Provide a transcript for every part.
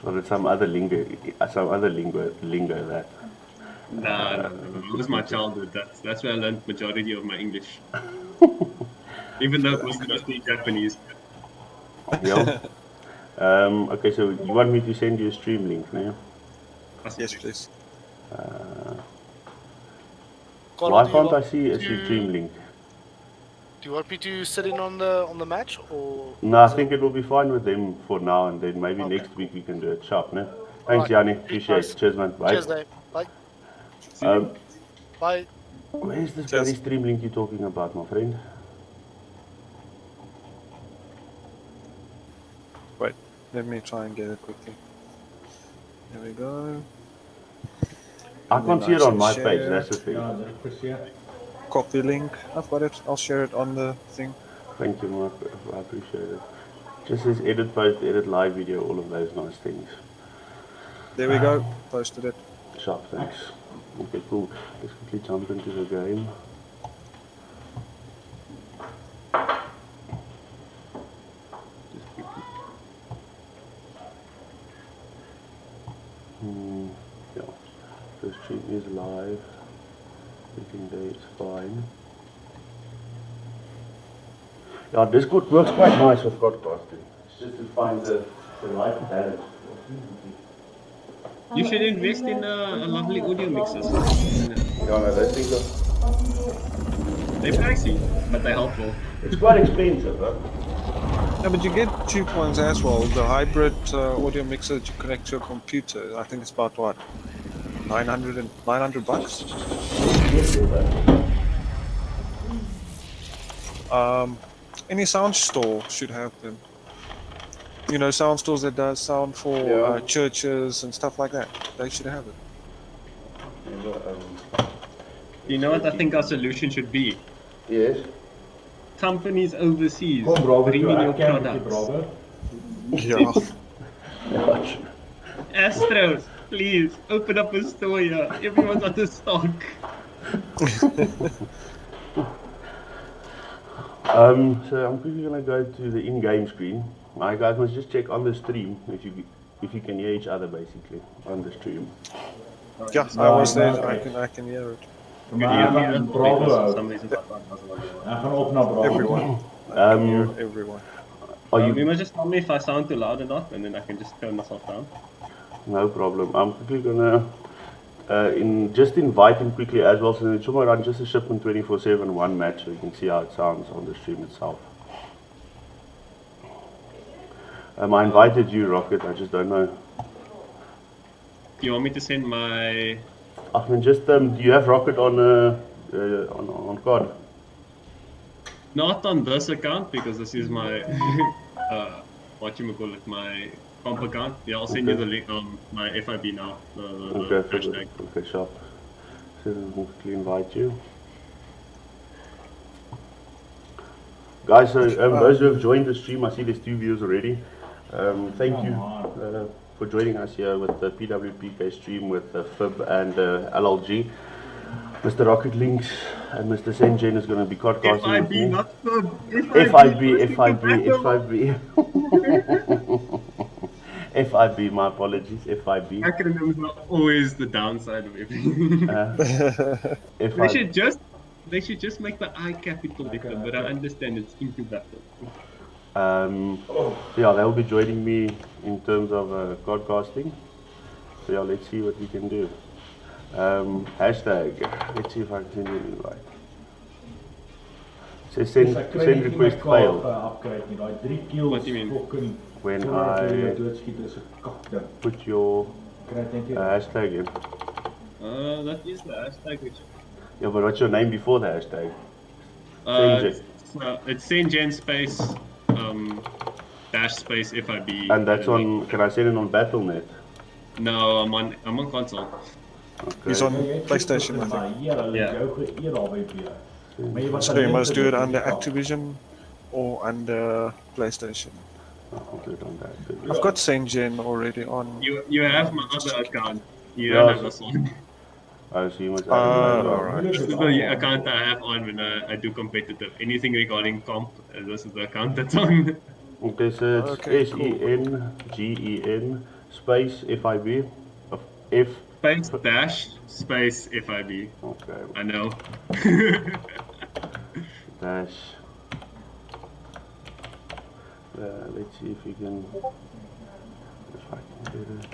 Or it's some other lingo that. No. It was my childhood. That's where I learned majority of my English. Even though it was mostly Japanese. Yeah. Okay, so you want me to send you a stream link, no? Yes, please. Why can't I see a stream link? Do you want me to sit in on the match, or? No, I think it will be fine with them for now, and then maybe next week we can do it sharp, no? Thanks, Yanni. Appreciate it. Cheers, man. Bye. Cheers, Dave. Bye. Bye. Where's this bloody stream link you're talking about, my friend? Wait, let me try and get it quickly. There we go. I can't see it on my page, that's the thing. Copy link. I've got it. I'll share it on the thing. Thank you, Mark. I appreciate it. Just says edit post, edit live video, all of those nice things. There we go. Posted it. Sharp, thanks. Okay, cool. Let's quickly jump into the game. Yeah, the stream is live. Clicking there is fine. Yeah, Discord works quite nice with podcasting. It's just to find the right balance. You should invest in a lovely audio mixers. Yeah, no, those things are... They're pricey, but they're helpful. It's quite expensive, huh? No, but you get cheap ones as well. The hybrid audio mixer that you connect to a computer, I think it's about what? 900 bucks? Any sound store should have them. You know, sound stores that does sound for churches and stuff like that. They should have it. You know what I think our solution should be? Yes. Companies overseas Bro, bringing your products. Yeah. Astros, please open up a store here. Everyone's out of stock. So I'm quickly gonna go to the in-game screen. My guys must just check on the stream if you can hear each other basically on the stream. Yeah, I was there. I can hear it. Everyone. Everyone. You must just tell me if I sound too loud or not, and then I can just turn myself down. No problem. I'm quickly gonna just invite him quickly as well, so that it's gonna run just a shipment 24/7 one match, so you can see how it sounds on the stream itself. I invited you, Rocket. I just don't know. Do you want me to send my? I mean, just do you have Rocket on card? Not on this account because this is my my comp account. Yeah, I'll send you the link on my FIB now. The hashtag. Okay, sharp. So we'll quickly invite you. Guys, so those who have joined the stream, I see there's 2 viewers already. Thank you for joining us here with the PWPK stream with FIB and LLG. Mr. Rocket Links and Mr. Senjen is going to be podcasting with me. FIB, not FIB. FIB, my apologies, FIB. Acronyms are always the downside of everything. They should just make the I capital letter, but I understand it's incubator. Yeah, they'll be joining me in terms of podcasting. So yeah, let's see what we can do. Hashtag, let's see if I can send you an invite. So send request failed. What do you mean? When I put your hashtag in. That is the hashtag which... Yeah, but what's your name before the hashtag? It's Senjen space dash space FIB. And that's on. Can I send it on Battle.net? No, I'm on console. Okay. He's on PlayStation, I think. Yeah. So you must do it under Activision or under PlayStation. I'll do it on that. I've got Senjen already on. You have my other account. You don't have this one. I see you must alright. This is the account I have on when I do competitive. Anything regarding comp, this is the account that's on. Okay, so it's Okay, SENGEN space FIB. F. Space dash space FIB. Okay. I know. Dash. Let's see if we can. If I can get it.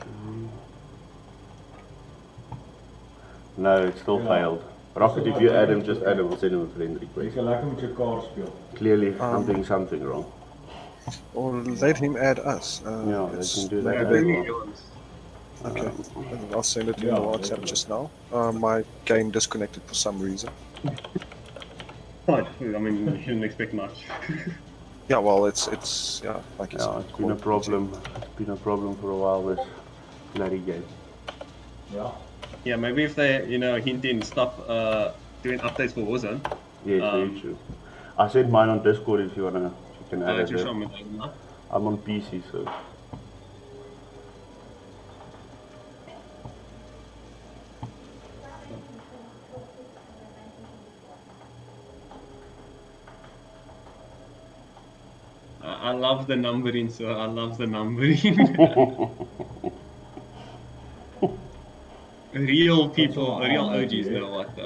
No, it still failed. Rocket, if you add him, just add him. I'll send him a friend Jy request. kan lekker met jou kaart speel. Clearly, I'm doing something wrong. Or let him add us. Yeah, they it's can do that Yeah, as really well. yours. Okay. I'll send it in Yeah, the WhatsApp definitely. just now. My game disconnected for some reason. But, I mean, you shouldn't expect much. Yeah, well, it's yeah, like you Yeah, said. it's been a problem. It's been a problem for a while, this bloody game. Ja. Yeah, maybe if they, hint in, stop doing updates for Warzone. Yes, very true. I sent mine on Discord if you can add it Just there. show me that now. I'm on PC, so. I love the numbering, sir. I love the numbering. Real people, real OGs know what.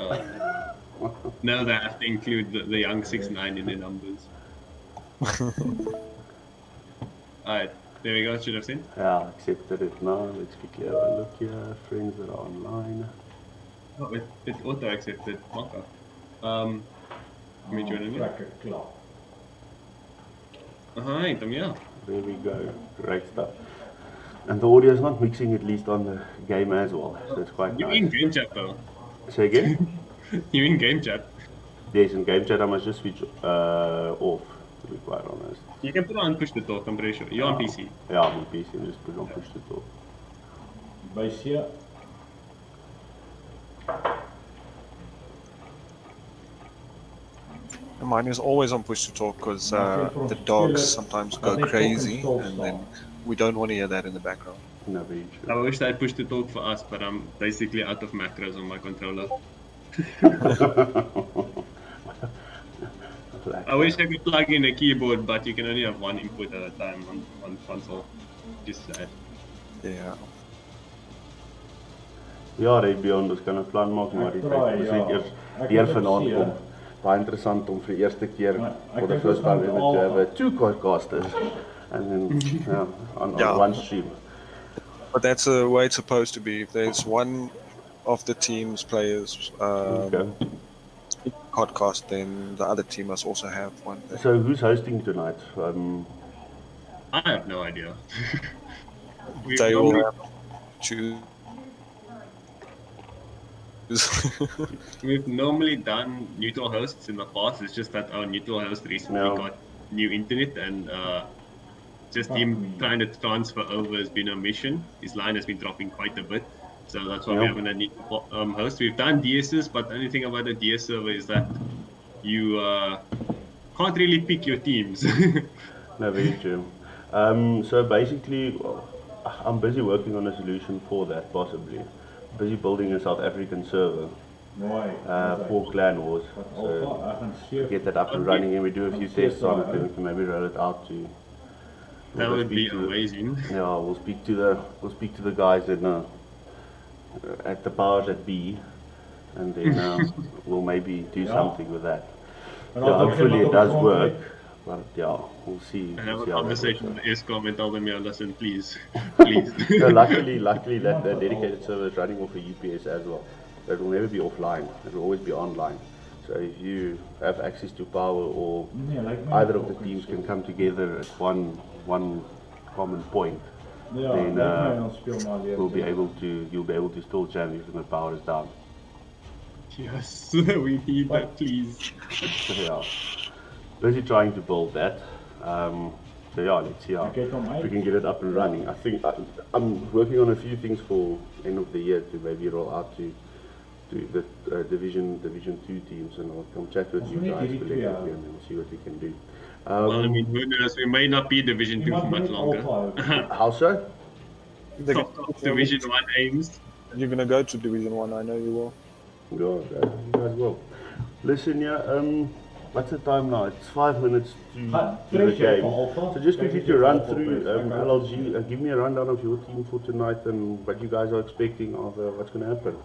Know that I have to include the young 6'9" in the numbers. Alright, there we go. Should have seen. Yeah, accepted it now. Let's quickly have a look here. Friends that are online. Oh, it auto accepted. Marco. Let me join in. Lekker klap. Hi, Tom. Yeah. There we go. Great stuff. And the audio is not mixing, at least on the game as well. So it's quite You nice. in game chat though? Say again? You in game chat? Yes, in game chat I must just switch off, to be quite honest. You can put on push to talk. I'm pretty sure. You're on PC. Yeah, I'm on PC and just put on push to talk. Base hier. Mine is always on push to talk because the dogs sometimes go crazy, and then we don't want to hear that in the background. No, very I true. wish they had push to talk for us, but I'm basically out of macros on my controller. I wish I could plug in a keyboard, but you can only have one input at a time on console. Just sad. Yeah. Ja, Beyond, ons kan 'n plan maak, maar die Draai, tyd ja. moet eers Ek deur het vanaand gesien, kom. Baie interessant om vir die eerste keer Maar ek for the het first time ever al- to have two podcasters and then on Ja. one stream. But that's the way it's supposed to be. If there's one of the team's players Okay. podcast, then the other team must also have one. So who's hosting tonight? I have no idea. We've They will normally- have choose. We've normally done neutral hosts in the past. It's just that our neutral host recently No. got new internet, and just him trying to transfer over has been a mission. His line has been dropping quite a bit, so that's why we Yeah. haven't a neutral host. We've done DSs, but the only thing about a DS server is that you can't really pick your teams. No, very true. So basically, well, I'm busy working on a solution for that, possibly. Busy building a South African server Mooi. for Clan Wars. So Alpha, ek gaan seef. get that up and running, and we do a few tests on it, and we can maybe roll it out to. That we'll would be speak to- amazing. Yeah, we'll speak to the guys at the bars at B, and then we'll maybe do Yeah. something with that. En Yeah, dan hopefully it begin does met work, but yeah, we'll see. And have We'll a see how that conversation works with Escom and tell them, yeah, listen, please, please. out. No, luckily that dedicated server is running off a UPS as well. So it will never be offline. It will always be online. So if you have access to power, or Nee, lyk my either nie of the op teams en can come together at one common point, so. Ja, then, lyk my ons speel maar weer. you'll be able to still jam even the power is down. Yes, we need that, please. So yeah, busy trying to build that. So yeah, let's see how Ek het hom we uit. can get it up and running. I think I'm working on a few things for end of the year to maybe roll out to the division 2 teams, and I'll come chat with Ons you moet net guys hierdie collectively twee and then see what we can do. Well, I mean, who knows? We may not be Division 2 for Iemand much moet longer. Alpha hou. How so? Division 1 aims. You're gonna go to Division 1. I know you will. God, you guys will. Listen, yeah, What's the time now? It's 5 minutes to the Pressure game. for Alpha. So just quickly to Pressure run for Alpha through press. Okay. LLG, give me a rundown of your team for tonight and what you guys are expecting of what's going to happen.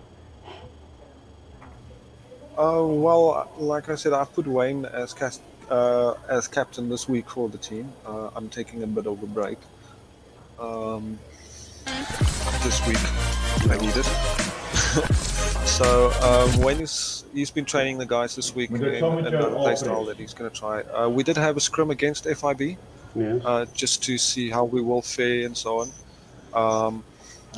Well, like I said, I've put Wayne as captain this week for the team. I'm taking a bit of a break this week. I need it. So Wayne he's been training the guys this week in another play style that he's going to try. We did have a scrim against FIB, Yes. just to see how we will fare and so on.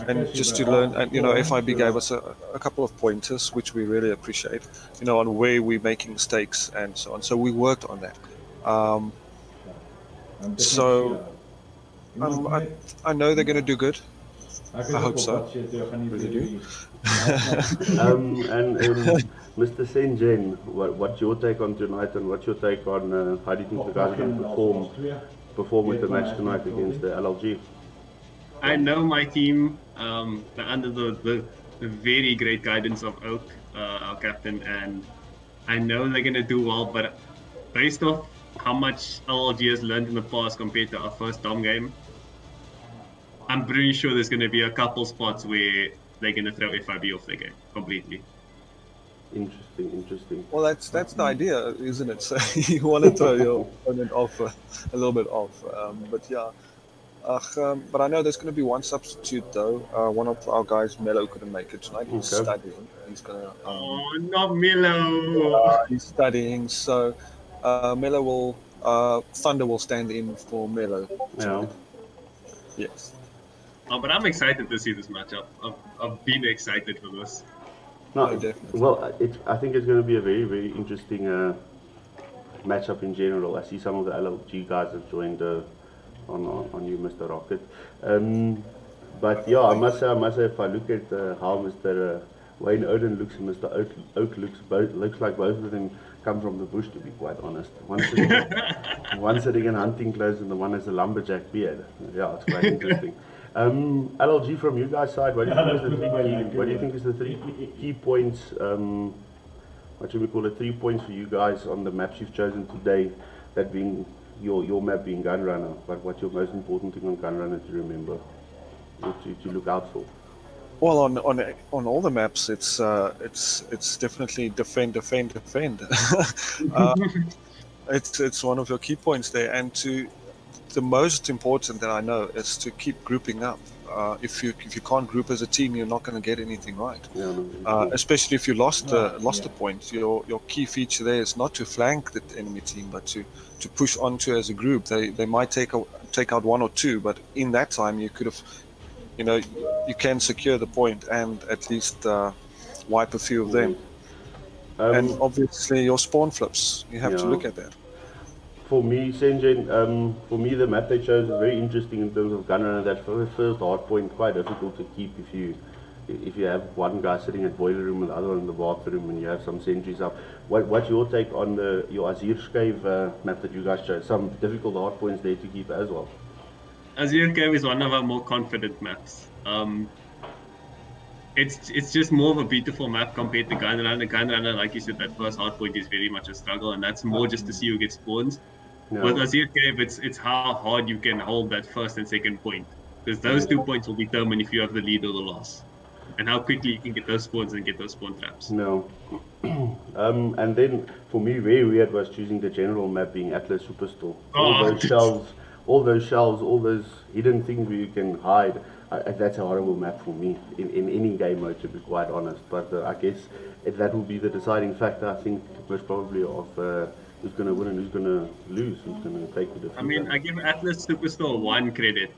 And just to learn, and FIB gave us a couple of pointers, which we really appreciate, on where we're making mistakes and so on. So we worked on that. So I know they're going to do good. I hope so. Really do. And Mr. Senjen, what's your take on tonight, and what's your take on how do you think the guys are going to perform with the match tonight against the LLG? I know my team under the very great guidance of Oak, our captain, and I know they're going to do well, but based off how much LLG has learned in the past compared to our first Dom game, I'm pretty sure there's going to be a couple spots where they're going to throw FIB off the game completely. Interesting. Well, that's the idea, isn't it? So you want to throw your opponent off a little bit off. But yeah. But I know there's going to be one substitute though. One of our guys, Melo, couldn't make it tonight. He's studying. He's gonna. Oh, not Melo! He's studying, so Melo will. Thunder will stand in for Melo. Yeah. Yes. Oh, but I'm excited to see this matchup. I've been excited for this. No, definitely. well, I think it's going to be a very, very interesting matchup in general. I see some of the LLG guys have joined on you, Mr. Rocket. But yeah, I must say, if I look at how Mr. Wayne Oden looks and Mr. Oak looks like both of them come from the bush, to be quite honest. One sitting in hunting clothes and the one has a lumberjack beard. Yeah, it's quite interesting. LLG, from you guys' side, what do you think is the three key points? What should we call it? 3 points for you guys on the maps you've chosen today, that being your map being Gunrunner. But what's your most important thing on Gunrunner to remember, or to look out for? Well, on all the maps, it's definitely defend. It's one of your key points there, and the most important that I know is to keep grouping up. If you can't group as a team, you're not going to get anything right. Yeah, no, especially if you lost a point. Your key feature there is not to flank the enemy team, but to push onto as a group. They might take out one or two, but in that time you could have, you can secure the point and at least wipe a few of them. And obviously your spawn flips, you have to look at that. For me, Senjen, the map they chose is very interesting in terms of Gunrunner. That first hard point, quite difficult to keep if you have one guy sitting at boiler room and the other one in the bathroom, and you have some sentries up. What's your take on your LLGvsFIB map that you guys chose? Some difficult hard points there to keep as well. LLGvsFIB is one of our more confident maps. It's just more of a beautiful map compared to Gunrunner. Gunrunner, like you said, that first hard point is very much a struggle, and that's more just to see who gets spawns. No. With LLGvsFIB, it's how hard you can hold that first and second point, because those 2 points will determine if you have the lead or the loss, and how quickly you can get those spawns and get those spawn traps. No. And then for me, very weird was choosing the general map being Atlas Superstore. All those shells, all those hidden things where you can hide. That's a horrible map for me in any game mode, to be quite honest. But I guess that will be the deciding factor, I think, most probably, of who's going to win and who's going to lose, who's going to take the defeat. I mean, I give Atlas Superstore one credit.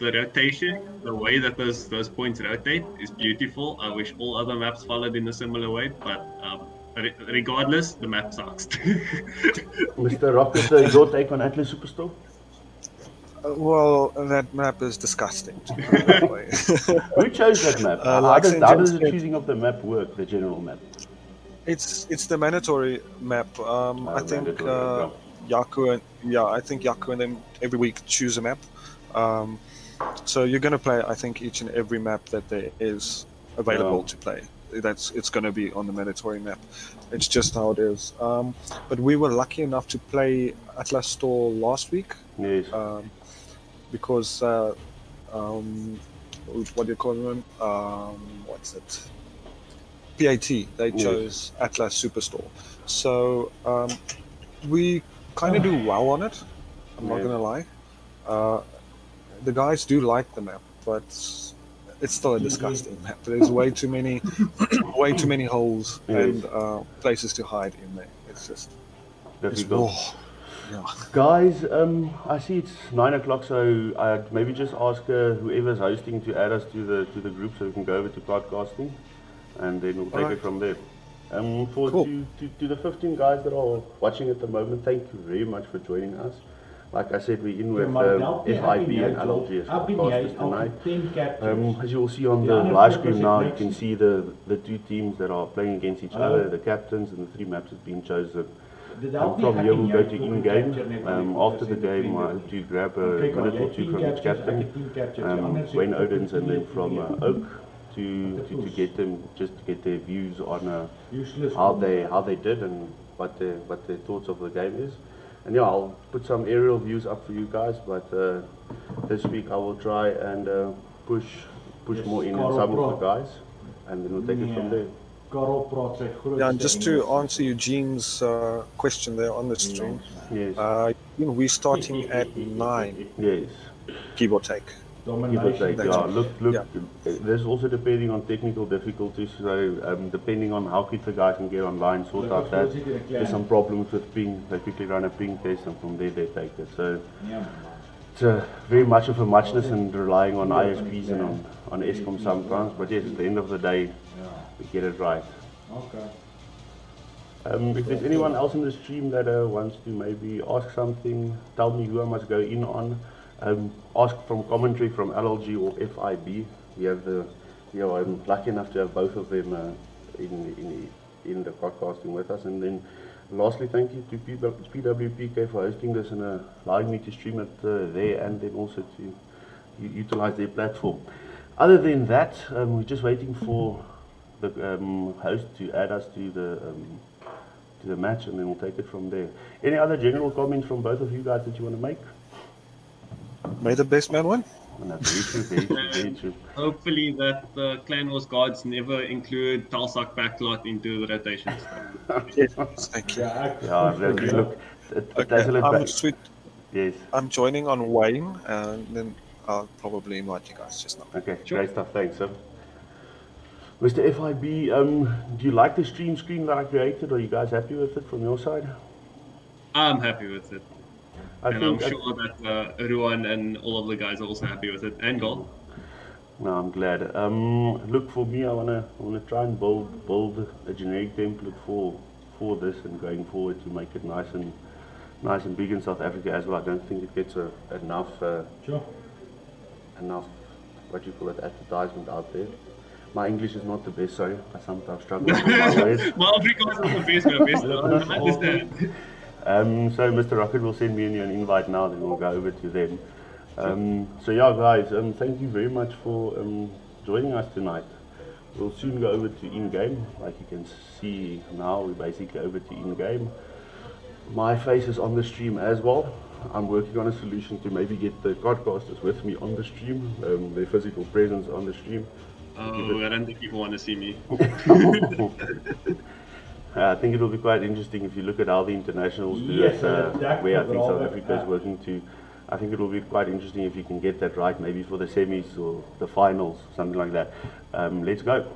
The rotation, the way that those points rotate is beautiful. I wish all other maps followed in a similar way, but regardless, the map sucks. Mr. Rocket, your take on Atlas Superstore? Well, that map is disgusting, to put it that way. Who chose that map? How does the choosing of the map work, the general map? It's the mandatory map. I think Yaku and them every week choose a map. So you're going to play, I think, each and every map that there is available to play. it's going to be on the mandatory map. It's just how it is. But we were lucky enough to play Atlas Store last week. Yes. Because what do you call them? What's it? PAT. They chose Atlas Superstore. So we kind of do well on it. I'm not gonna lie. The guys do like the map, but it's still a disgusting map. There's way too many, holes and places to hide in there. It's just difficult. Yeah. Guys, I see it's 9 o'clock, so I'd maybe just ask whoever's hosting to add us to the group, so we can go over to podcasting, and then we'll take it from there. To the 15 guys that are watching at the moment, thank you very much for joining us. Like I said, we're in with FIB and LLG as podcasters tonight. As you will see on the live stream now, you can see the two teams that are playing against each other, the captains, and the 3 maps have been chosen. From here we'll go to in-game. After the game, I hope to grab a minute or 2 from each captain, Wayne Odins, and then from Oak to get them, just to get their views on how they did and what their thoughts of the game is. And yeah, I'll put some aerial views up for you guys, but this week I will try and push more in some of the guys, and then we'll take it from there. Yeah, and just to answer Eugene's question there on the stream, we're starting at 9. Yes. Give or take. Look. There's also depending on technical difficulties. So depending on how quick the guys can get online, sort out that. There's some problems with ping. They quickly run a ping test, and from there they take it. So it's very much of a muchness and relying on ISPs and on Eskom sometimes. But yes, at the end of the day, we get it right. Okay. If there's anyone else in the stream that wants to maybe ask something, tell me who I must go in on. Ask from commentary from LLG or FIB. I'm lucky enough to have both of them in the podcasting with us. And then lastly, thank you to PWPK for hosting this and allowing me to stream it there, and then also to utilize their platform. Other than that, we're just waiting for the host to add us to the match, and then we'll take it from there. Any other general comments from both of you guys that you want to make? May the best man win. Very true. Hopefully that the Clan Wars gods never include Talsak backlot into the rotations. Yes, thank you. Yes. I'm joining on Wayne, and then I'll probably invite you guys just now. Okay, sure. Great stuff. Thanks, sir. Mr. FIB, do you like the stream screen that I created? Are you guys happy with it from your side? I'm happy with it. I'm sure that Ruan and all of the guys are also happy with it, and Gold. No, I'm glad. Look, for me, I wanna try and build a generic template for this and going forward to make it nice and big in South Africa as well. I don't think it gets enough what you call it, advertisement out there. My English is not the best, sorry. I sometimes struggle with my words. My Afrikaans is not the best, I understand. So Mr. Rocket will send me an invite now, then we'll go over to them. So yeah, guys, thank you very much for joining us tonight. We'll soon go over to in-game. Like you can see now, we're basically over to in-game. My face is on the stream as well. I'm working on a solution to maybe get the podcasters with me on the stream, their physical presence on the stream. Oh, I don't think people want to see me. I think it will be quite interesting if you look at how the internationals do it, where I think South Africa is working to. I think it will be quite interesting if you can get that right, maybe for the semis or the finals, something like that. Let's go.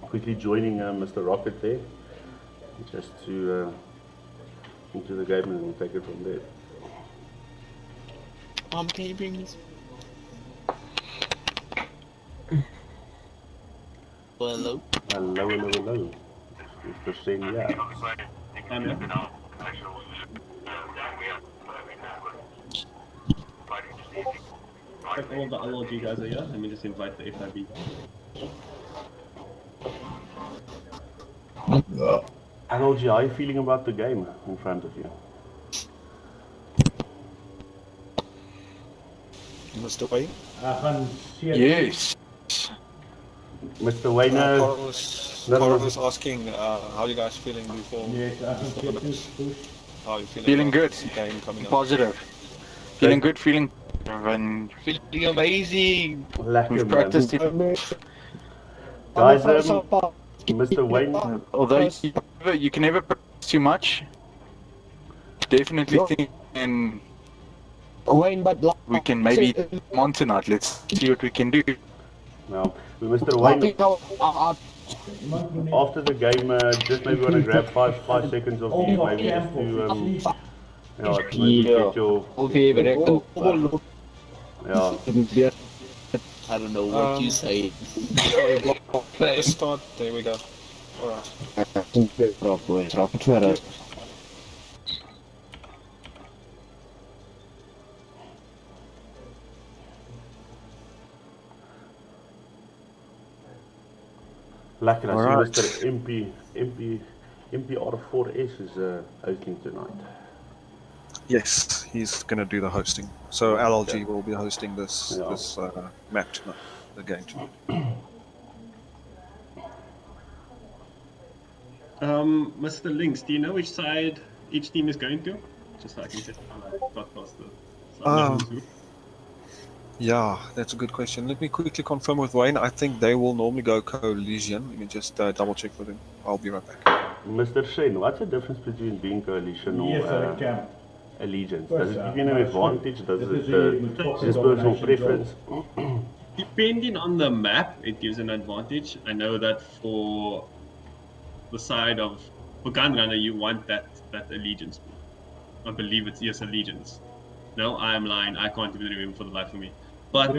Quickly joining Mr. Rocket there, just to into the game, and we'll take it from there. Can you bring these? Hello. Hello. Mr. Senior. I'm here. Like all of the LLG guys are here. Let me just invite the FIB. LLG, how are you feeling about the game in front of you? Mr. Wayne? Yes. Mr. Wayne, Carl was asking, how you guys feeling before? Yes, I can get this push. How are you feeling? Feeling about good. this game coming up? Positive. Feeling good, feeling and Feeling amazing. lekker we've man. practiced it. Guys, Mr. Wayne, Although you can never practice too much, definitely think and Wayne, but we can maybe come on tonight. Let's see what we can do. no, Mr. Wayne, Iemand moet net after the game, just maybe want to grab five seconds of you, maybe just to maybe get your yeah. I don't know what you say. Let's start. There we go. Alright. Lekker. I Alright. see Mr. MPR4S is hosting tonight. Yes, he's going to do the hosting. So LLG will be hosting this Yeah. this map tonight, the game tonight. Mr. Links, do you know which side each team is going to? Just so I can set podcast so I know who's who. Yeah, that's a good question. Let me quickly confirm with Wayne. I think they will normally go coalition. Let me just double check with him. I'll be right back. Mr. Shane, what's the difference between being coalition or Yes, I can. allegiance? Does it give you an advantage? Does Dit it is hoe jy moet fok just die personal domination preference? Depending on the map, it gives an advantage. I know that for the side of for Gunrunner, you want that allegiance. I believe it's yes allegiance. No, I am lying. I can't even remember for the life of me. But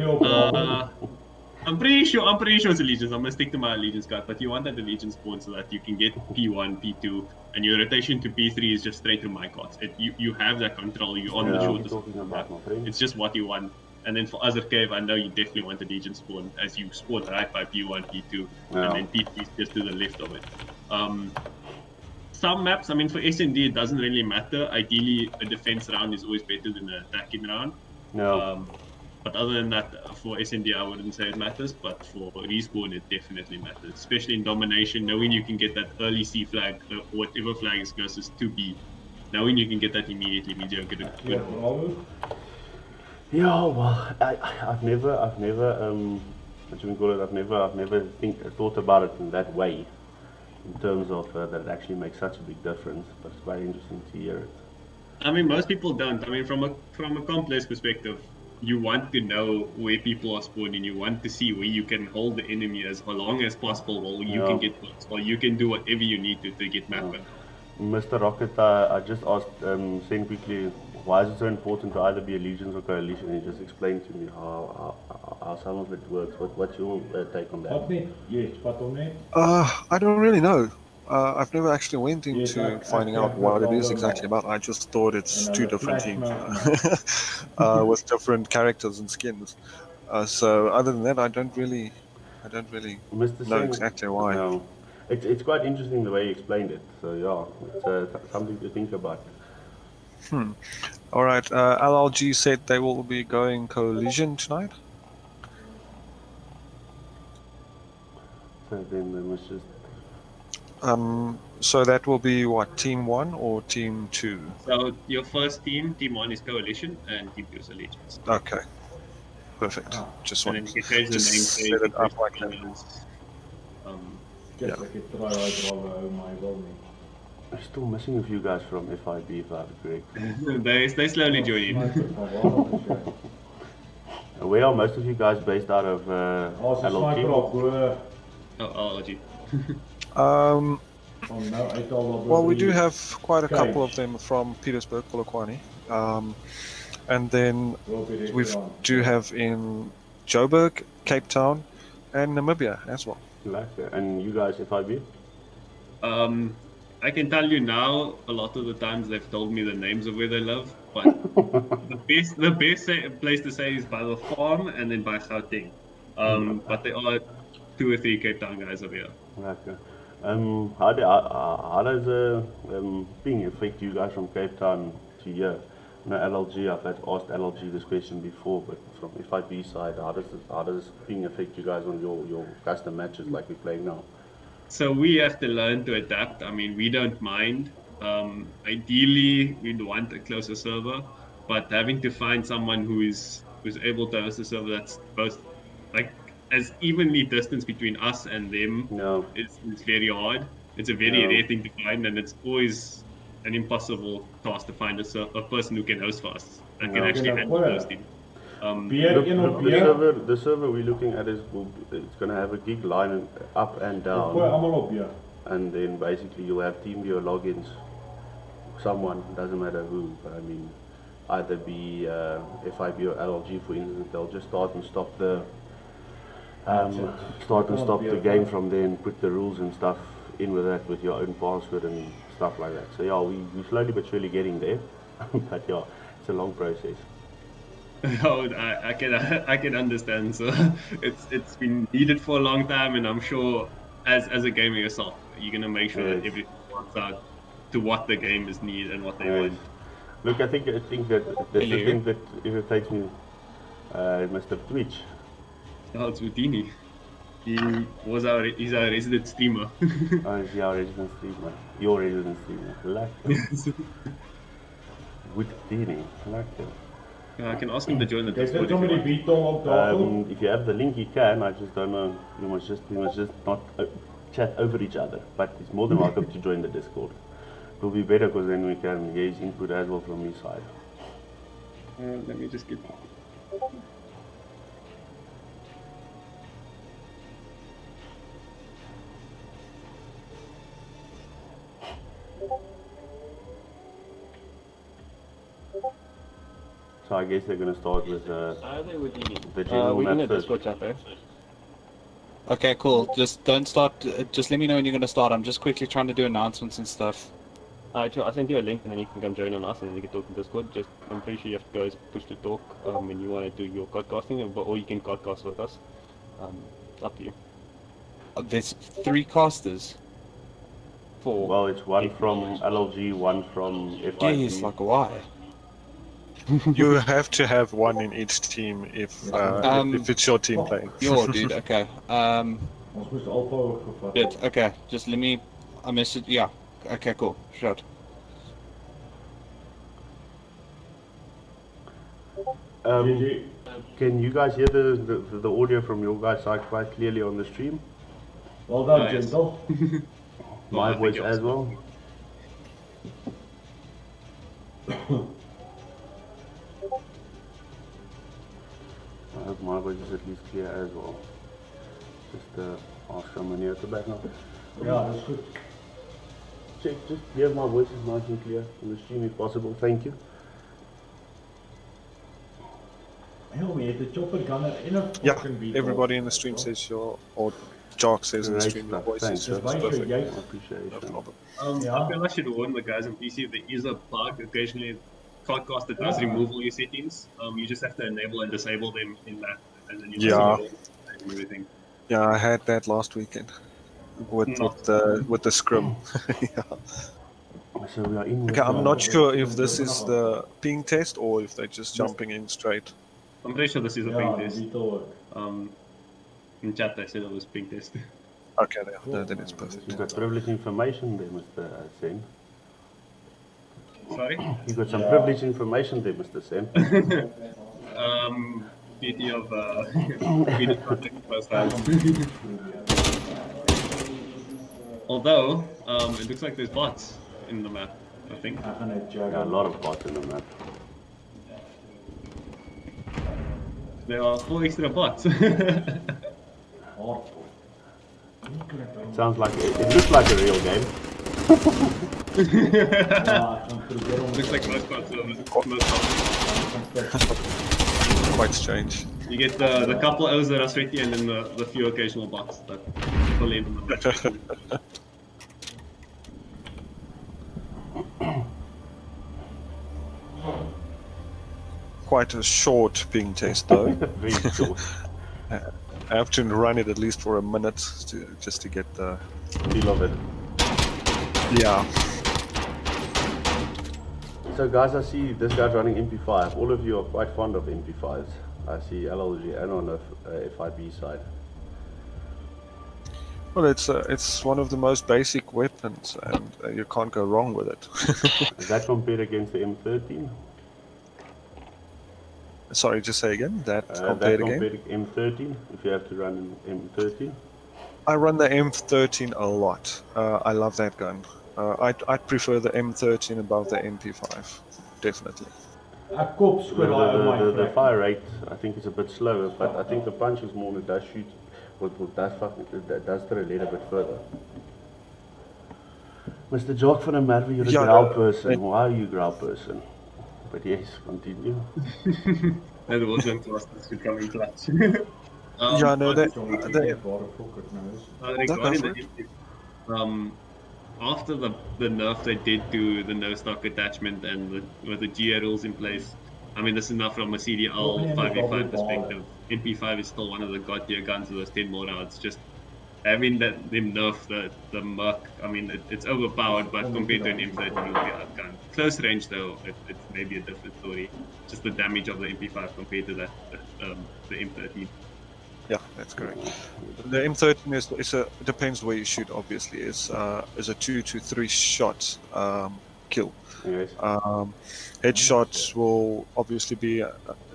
I'm pretty sure it's allegiance. I'm gonna stick to my allegiance card. But you want that allegiance pawn so that you can get P1, P2, and your rotation to P3 is just straight through my cards. You have that control. You're on the shortest talking about, my friend. It's just what you want. And then for other cave, I know you definitely want the Legion spawn as you spawn right by P1, P2, Yeah. and then P3 is just to the left of it. Some maps, I mean, for SND, it doesn't really matter. Ideally, a defense round is always better than an attacking round. No. But other than that, for SND, I wouldn't say it matters. But for respawn, it definitely matters, especially in domination. Knowing you can get that early C flag, whatever flag is closest to B, knowing you can get that immediately means you're good. Ja, bravo. Yeah, well, I've never, what you call it? I've never thought about it in that way, in terms of that it actually makes such a big difference. But it's very interesting to hear it. I mean, most people don't. I mean, from a complex perspective, you want to know where people are spawning. You want to see where you can hold the enemy as long as possible, while you can get points, while you can do whatever you need to get map control. Mr. Rocket, I just asked, saying quickly, why is it so important to either be allegiance or coalition? He just explained to me how some of it works. What's your take on that? Wat net? Yes, wat hom net? I don't really know. I've never actually went Yes, into I finding out can't what it is recall exactly that. about. I just thought it's And two the different flash teams map, with different characters and skins. So other than that, I don't really Mr. know Singh, exactly why. No. It's quite interesting the way he explained it. So yeah, it's something to think about. All right, LLG said they will be going coalition tonight. So then we must just. So that will be what, team 1 or team 2? So your first team 1 is coalition, and team 2 is allegiance. Okay, perfect. Just And then want you can change the just name. set it up like that. Kijk, ek het try daai drawe hou, maar hy wil nie. I'm still missing a few guys from FIB, if I'm correct. they slowly join in. Maar ek het van waar af gesê. Where are most of you guys based out of Ons is sniper op LLG? bo Oh, LG. van nou uit al daar bo. Well, we do die- have quite a couple of Caves. them from Petersburg, Polokwane. And then Wel by die we restaurant. do have in Joburg, Cape Town, and Namibia as well. Lekker. And you guys FIB? I can tell you now, a lot of the times they've told me the names of where they live, but the best place to say is by the farm and then by Gauteng. But there are 2 or 3 Cape Town guys over here. Lekker. How does ping affect you guys from Cape Town to here? No, LLG, I've asked LLG this question before, but from FIB side, how does ping affect you guys on your custom matches like we're playing now? So we have to learn to adapt. I mean, we don't mind. Ideally, we'd want a closer server, but having to find someone who's able to host a server that's both like as evenly distanced between us and them No. is very hard. It's a very rare thing to find, and it's always an impossible task to find a person who can host for us and can actually handle hosting. The server we're looking at it's going to have a gig line up and down, and then basically you'll have TeamViewer logins. Someone, doesn't matter who, but I mean, either be FIB or LLG, for instance. They'll just start and stop the game from there and put the rules and stuff in with that, with your own password and stuff like that. So yeah, we're slowly but surely getting there, but yeah, it's a long process. Oh, I can understand. So it's been needed for a long time, and I'm sure as a gamer yourself, you're gonna make sure that everything works out to what the gamers need and what they want. Look, I think that the thing that irritates me, Mr. Twitch. Oh, it's Houdini. He's our resident streamer. Oh, is he our resident streamer? Your resident streamer. Like Houdini. Like him. I can ask him to join the Discord. If you have the link, you can. I just don't know. We must just not chat over each other. But he's more than welcome to join the Discord. It will be better because then we can hear his input as well from his side. Let me just get. So I guess they're going to start with the general we're map gonna first. Discord chat there. Okay, cool. Just don't start. Just let me know when you're gonna start. I'm just quickly trying to do announcements and stuff. I sent you a link and then you can come join on us and then you can talk in Discord. Just I'm pretty sure you have to go push to talk when you want to do your podcasting, or you can podcast with us. It's up to you. There's 3 casters. 4. Well, it's one from LLG, one from FIB. Jeez, like why? You have to have one in each team if it's your team playing. Your dude, okay. Good, okay. Just let me. I missed it. Yeah. Okay, cool. Shut. Can you guys hear the audio from your guys' side quite clearly on the stream? Well done, Yes. Gentle. My voice as well? I hope my voice is at least clear as well. Just ask someone here at the back now. Ja, dat is goed. Check, just hear my voice is nice and clear on the stream if possible. Thank you. Hell, je hebt de chopper gunner in een Yeah, fucking beat. everybody in the stream says or Jark says in the Great stream your stuff, voice thanks. is Dus just wij perfect. jij I appreciate No it. problem. I feel I should warn the guys on PC if there is a bug occasionally. Podcast that does remove all your settings. You just have to enable and disable them in that, and then you Yeah. and everything. Yeah, I had that last weekend with the scrum. Yeah. So we are in with Okay, I'm not sure if this is the ping test or if they're just jumping in straight. I'm pretty sure this is a Ja, ping test. beat ook. In chat I said it was ping test. Okay, then it's perfect. You got privileged information there, Mr. Sen. Sorry. You got some privileged information there, Mr. Sen. Beauty of beauty contact first time. Although it looks like there's bots in the map. I think. Hij gaat net juggen. Yeah, a lot of bots in the map. There are 4 extra bots. Hard. Sounds like it looks like a real game. Ja, dan probeer om Looks like most bots. Most bots. Quite strange. You get the couple O's that are sweaty and then the few occasional bots that pull in on the map. Quite a short ping test though. Very short. I have to run it at least for a minute just to get the. Feel of it. Yeah. So guys, I see this guy's running MP5. All of you are quite fond of MP5s. I see LLG and on the FIB side. Well, it's one of the most basic weapons, and you can't go wrong with it. Is that compared against the M13? Sorry, just say again. That That compared again. compared to M13, if you have to run an M13? I run the M13 a lot. I love that gun. I'd prefer the M13 above the MP5, definitely. Ek kop skoot daai ou my The vrek. fire rate, I think, is a bit slower, but I think the punch is more and it does shoot, that does throw a little bit further. Mr. Jock van der Merwe, you're a Yeah, growl person. Why are you a growl person? But yes, continue. That wasn't class, this could come in clutch. Yeah, no, Waar die fok ek nou is. Regarding the after the nerf they did to the no stock attachment and with the GA rules in place, I mean, this is not from a CDL 5v5 perspective. MP5 is still one of the god tier guns with those 10 more rounds. Just having them nerf the Merc, I mean, it's overpowered, but compared to an M13, it'll be outgunned. Close range though, it's maybe a different story. Just the damage of the MP5 compared to the M13. Yeah, that's correct. The M13 is a depends where you shoot. Obviously, is a 2 to 3 shot kill. Yes. Headshots will obviously be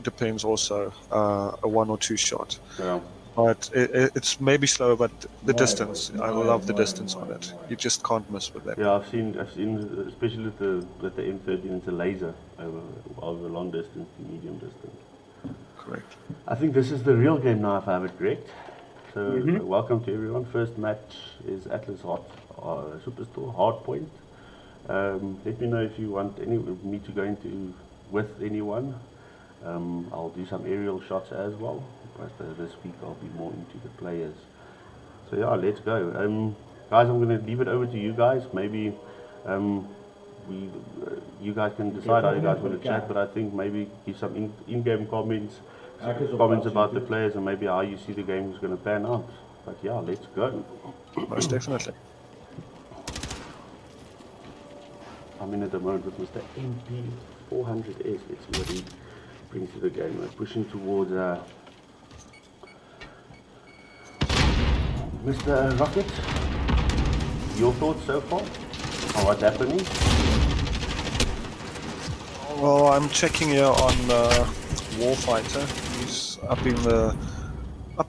depends also a 1 or 2 shot. Yeah. But it's maybe slower, but the distance, I love the distance on it. You just can't miss with that. Yeah, I've seen, especially with the M13, it's a laser over long distance to medium distance. Correct. I think this is the real game now, if I have it correct. So, welcome to everyone. First match is Atlas Superstore Hardpoint. Let me know if you want me to go into with anyone. I'll do some aerial shots as well, but this week I'll be more into the players. So yeah, let's go. Guys, I'm going to leave it over to you guys. Maybe you guys can decide how you guys want to chat, but I think maybe give some in-game comments about the players and maybe how you see the game is going to pan out. But yeah, let's go. Most definitely. I'm in at the moment with Mr. MP400S. Let's see what he brings to the game. We're pushing towards Mr. Rocket. Your thoughts so far on what's happening? Well, I'm checking here on Warfighter. He's up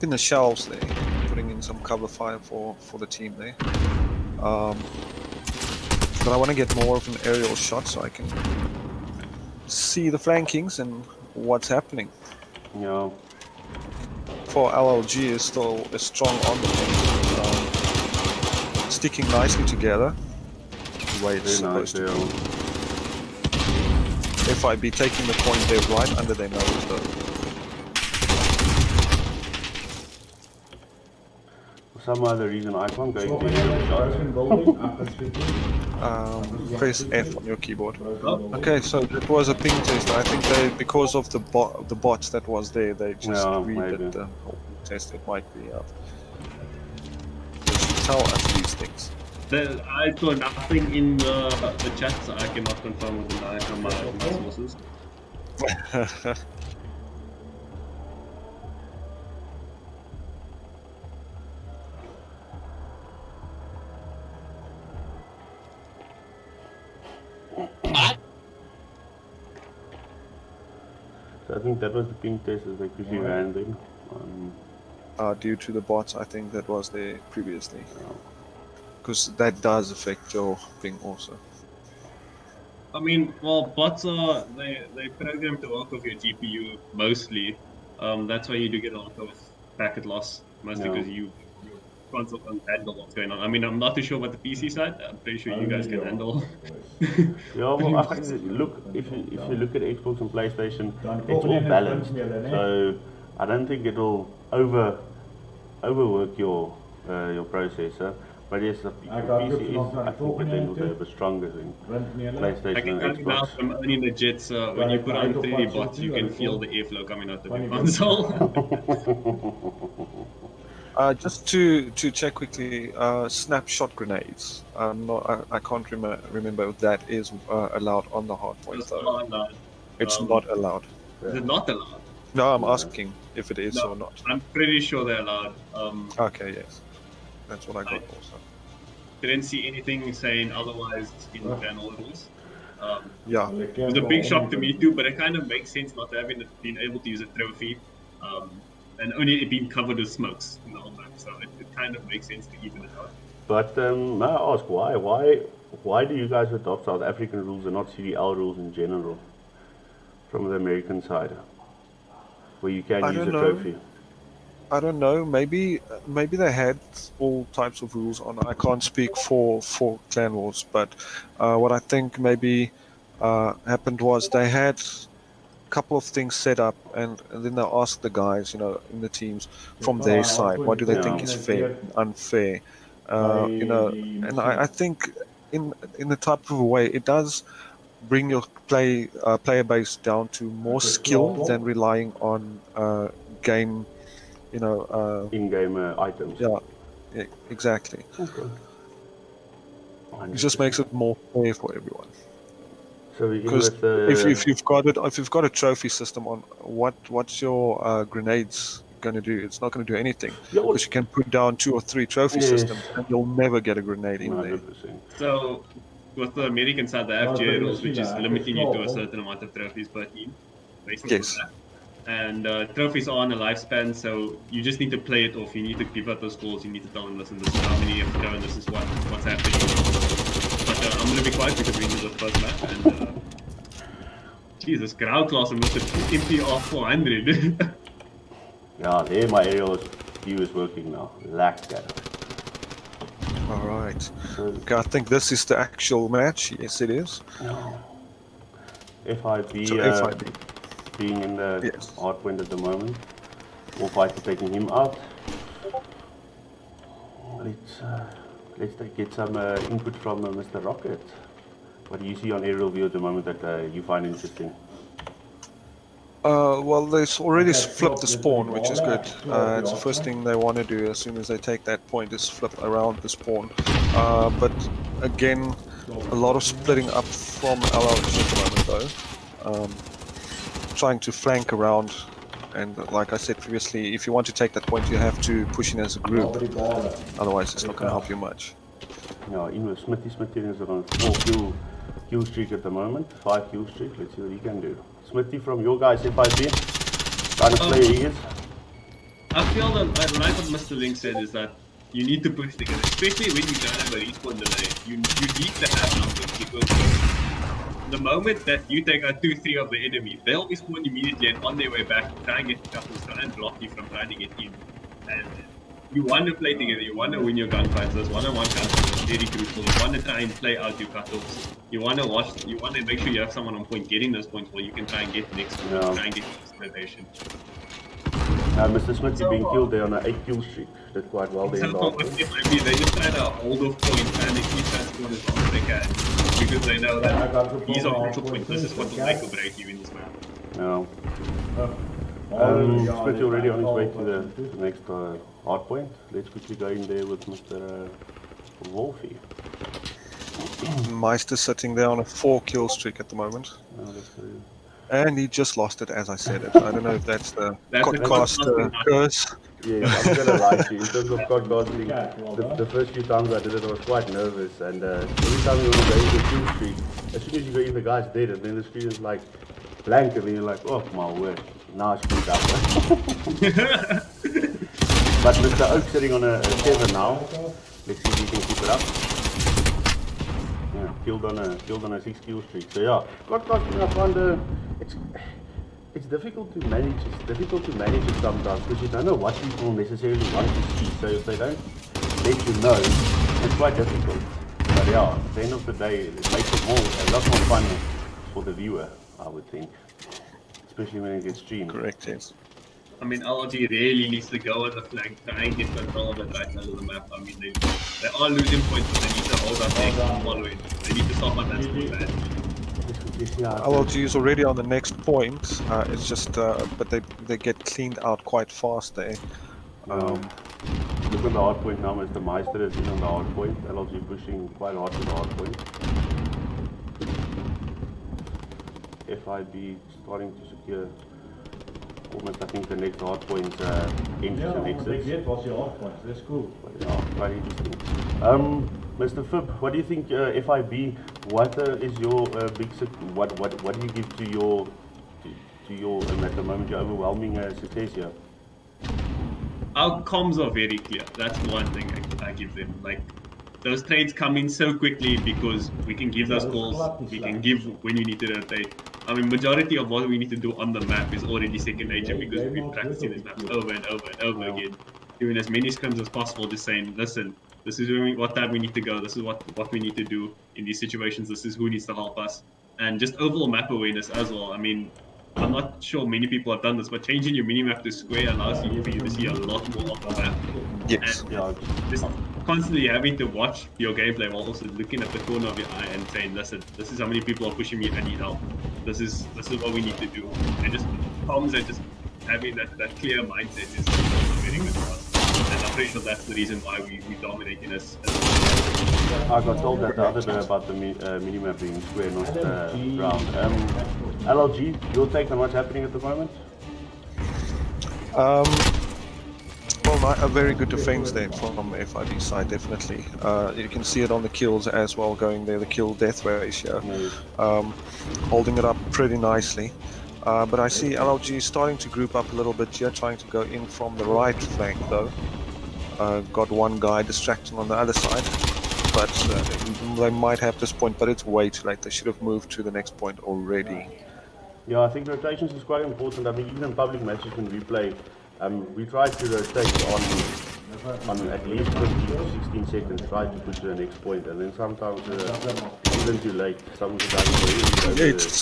in the shelves there, putting in some cover fire for the team there. But I want to get more of an aerial shot so I can see the flankings and what's happening. Yeah. For LLG is still strong on the team, sticking nicely together. The way it's supposed to be. FIB taking the point there right under their nose though. For some other reason I can't go into aerial shots. Press F on your keyboard. Okay, so it was a ping test. I think they, because of the bots that was there, they just read that the whole test. It might be they should tell us these things. I saw nothing in the chat, so I cannot confirm with my sources. So I think that was the ping test that they quickly ran then. Due to the bots, I think that was there previously. Because that does affect your ping also. I mean, well, bots are they program to work with your GPU mostly. That's why you do get a lot of packet loss, mostly because your console can't handle what's going on. I mean, I'm not too sure about the PC side. I'm pretty sure you guys can handle. Yeah, well, I think look, if you look at Xbox and PlayStation, it's all balanced. So I don't think it'll overwork your processor. But yes, the PC is, I think, a little bit stronger than PlayStation and Xbox. I'm only legit, so when you put on 3D bots, you can feel the airflow coming out of your console. Just to check quickly, snapshot grenades. I can't remember if that is allowed on the hardpoint It's though. not allowed. It's Um, not allowed. Is it not allowed? No, I'm No. asking if it is No. or not. I'm pretty sure they're allowed. Okay, yes, that's what I got I- also. Didn't see anything saying otherwise in clan rules. Yeah, It was a big shock to me too, but it kind of makes sense not having been able to use a trophy, and only it being covered with smokes in the whole map. So it kind of makes sense to even it out. But may I ask why? Why do you guys adopt South African rules and not CDL rules in general from the American side, where you can I use a don't know. trophy? I don't know. Maybe they had all types of rules on. I can't speak for clan wars, but what I think maybe happened was they had a couple of things set up, and then they asked the guys, in the teams from their side, what do they think is fair and unfair, and I think in the type of a way it does bring your player base down to more skill than relying on game. In-game items. Yeah, exactly. Okay. It just makes it more fair for everyone. So we Because with the if you've got a trophy system on, what's your grenades going to do? It's not going to do anything Yeah, well- because you can put down 2 or 3 trophy Yes. systems and you'll never get a grenade in there. 100%. So with the American side, they have Well, GA but rules, which you is see that, limiting you to a it's certain amount of trophies per team. Based on Yes. that. And trophies are on a lifespan, so you just need to play it off. You need to give out those calls. You need to tell them, listen, this is how many you've thrown, this is what's happening. But I'm going to be quiet because we're into the first map. And Jesus, ground class and Mr. MPR 400. Yeah, there my aerial view is working now. Lack that. All right. So Okay, I think this is the actual match. Yes, it is. FIB, So FIB. being in the Yes. hard point at the moment. Warfighter taking him out. Let's get some input from Mr. Rocket. What do you see on aerial view at the moment that you find interesting? Well, they've already flipped the spawn, which is good. It's the first thing they want to do as soon as they take that point is flip around the spawn. But again, a lot of splitting up from LLG at the moment though. Trying to flank around, and like I said previously, if you want to take that point you have to push in as a group, otherwise it's not going to help you much. Yeah, in with Smithy is on a 4 kill streak at the moment. 5 kill streak. Let's see what he can do. Smithy from your guys FIB. Kind of player he is. I feel that, like what Mr. Link said, is that you need to push together, especially when you don't have a respawn delay. You need to have numbers because the moment that you take out 2-3 of the enemy, they'll be spawned immediately and on their way back, try and get couples, try and block you from trying to get in. And you want to play together, you want to win your gunfights, those one-on-one gunfights are very crucial. You want to try and play out your cutoffs. You want to make sure you have someone on point getting those points where you can try and get next to Yeah. try and get exploitation. Mr. Smithy being killed there on an 8 kill streak. Did quite well there in So the hard with point. FIB, they just try to hold off points and they keep that score as long as they can. Because they know that these are crucial points, this is what will make or break you in this map. Yeah. Smithy already on his way to the next hard point. Let's quickly go in there with Mr. Wolfie. Meister sitting there on a 4 kill streak at the moment. And he just lost it as I said it. I don't know if that's the That's the Codcaster Codcaster curse. Yeah, I'm gonna lie to you. In terms of codcasting, the first few times I did it, I was quite nervous. And every time you want to go into a kill streak, as soon as you go in, the guy's dead, and then the screen is like blank, and then you're like, oh my word, now I screwed up. But Mr. Oak sitting on a 7 now. Let's see if he can keep it up. Yeah, killed on a 6 kill streak. So yeah, codcasting I find it's difficult to manage. It's difficult to manage it sometimes because you don't know what people necessarily want to see. So if they don't let you know, it's quite difficult. But yeah, at the end of the day, it makes it a lot more fun for the viewer, I would think, especially when it gets streamed. Correct, yes. I mean, LLG really needs to go on the flank, try and get control of it right side of the map. I mean, they are losing points, but they need to hold up their following. They need to stop on that speed bad. LLG is already on the next point. It's just, but they get cleaned out quite fast there. Look on the hard point now, Mr. Meister is in on the hard point. LLG pushing quite hard to the hard point. FIB starting to secure almost, I think, the next hard point entries and exits. Yeah, was your hard point. That's cool. Yeah, quite interesting. Mr. FIB, what do you think, FIB? What is your what do you give to your at the moment your overwhelming success here? Our comms are very clear. That's one thing I give them. Like, those trades come in so quickly because we can give those calls. We can give when you need to rotate. I mean, majority of what we need to do on the map is already second nature because we've been practicing this map over and over and over again. Doing as many scrims as possible, just saying, listen, this is what time we need to go. This is what we need to do in these situations. This is who needs to help us. And just overall map awareness as well. I mean, I'm not sure many people have done this, but changing your minimap to square allows you to see a lot more of the map. Yes. And just constantly having to watch your gameplay while also looking at the corner of your eye and saying, listen, this is how many people are pushing me, I need help. This is what we need to do. And just comms and just having that clear mindset is very good for us. And I'm pretty sure that's the reason why we dominate in this. I got told that the other day about the minimap being square, not round. LLG, your take on what's happening at the moment? Well, a very good defense there from FIB side, definitely. You can see it on the kills as well, going there, the kill-death ratio. Holding it up pretty nicely. But I see LLG starting to group up a little bit here, trying to go in from the right flank though. Got one guy distracting on the other side. But they might have this point, but it's way too late. They should have moved to the next point already. Yeah, I think rotations is quite important. I mean, even in public matches when we play, we try to rotate on at least 15 to 16 seconds, try to push to the next point, and then sometimes even too late. Some of the guys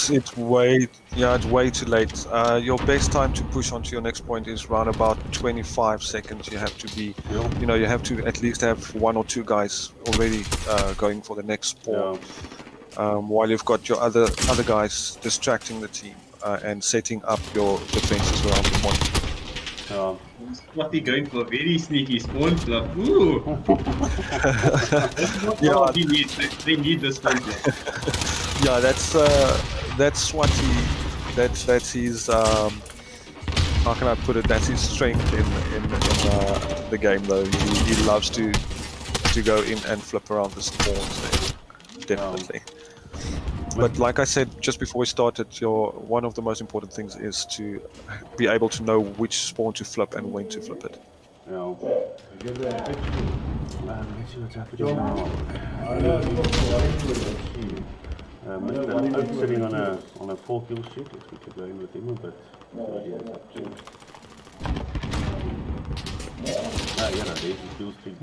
it's way too late. Your best time to push onto your next point is around about 25 seconds. You have to be, you have to at least have one or two guys already going for the next spawn, while you've got your other guys distracting the team and setting up your defenses around the point. What they going for? Very sneaky spawn club. Ooh! Yeah, they need the spawn club. Yeah, that's what that's his how can I put it? That's his strength in the game though. He loves to go in and flip around the spawns there, definitely. But like I said just before we started, one of the most important things is to be able to know which spawn to flip and when to flip it. Yeah. Let's see what's happening now. Mr. Oak sitting on a 4-kill streak. Let's quickly go in with him, but there's the kill streak.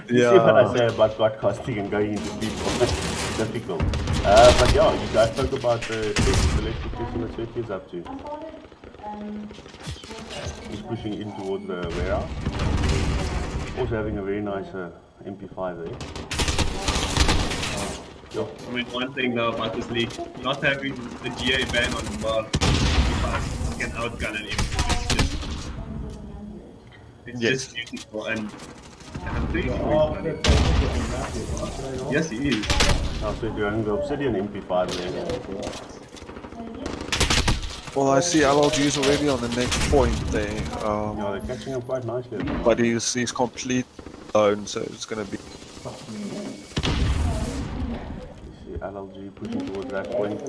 You see what I say about God costing and going into people. Difficult. But yeah, you guys spoke about the selected question that Sweaty is up to. He's pushing in towards the warehouse. Also having a very nice MP5 there. I mean, one thing though about this league, not having the GA ban on the bar, you can outgun an MP. It's just beautiful, and I'm pretty sure he's running. Yes, he is. So you're running the Obsidian MP5 there. Well, I see LLG is already on the next point there. Yeah, they're catching up quite nicely. But he's complete alone, so it's going to be. You see LLG pushing towards that point.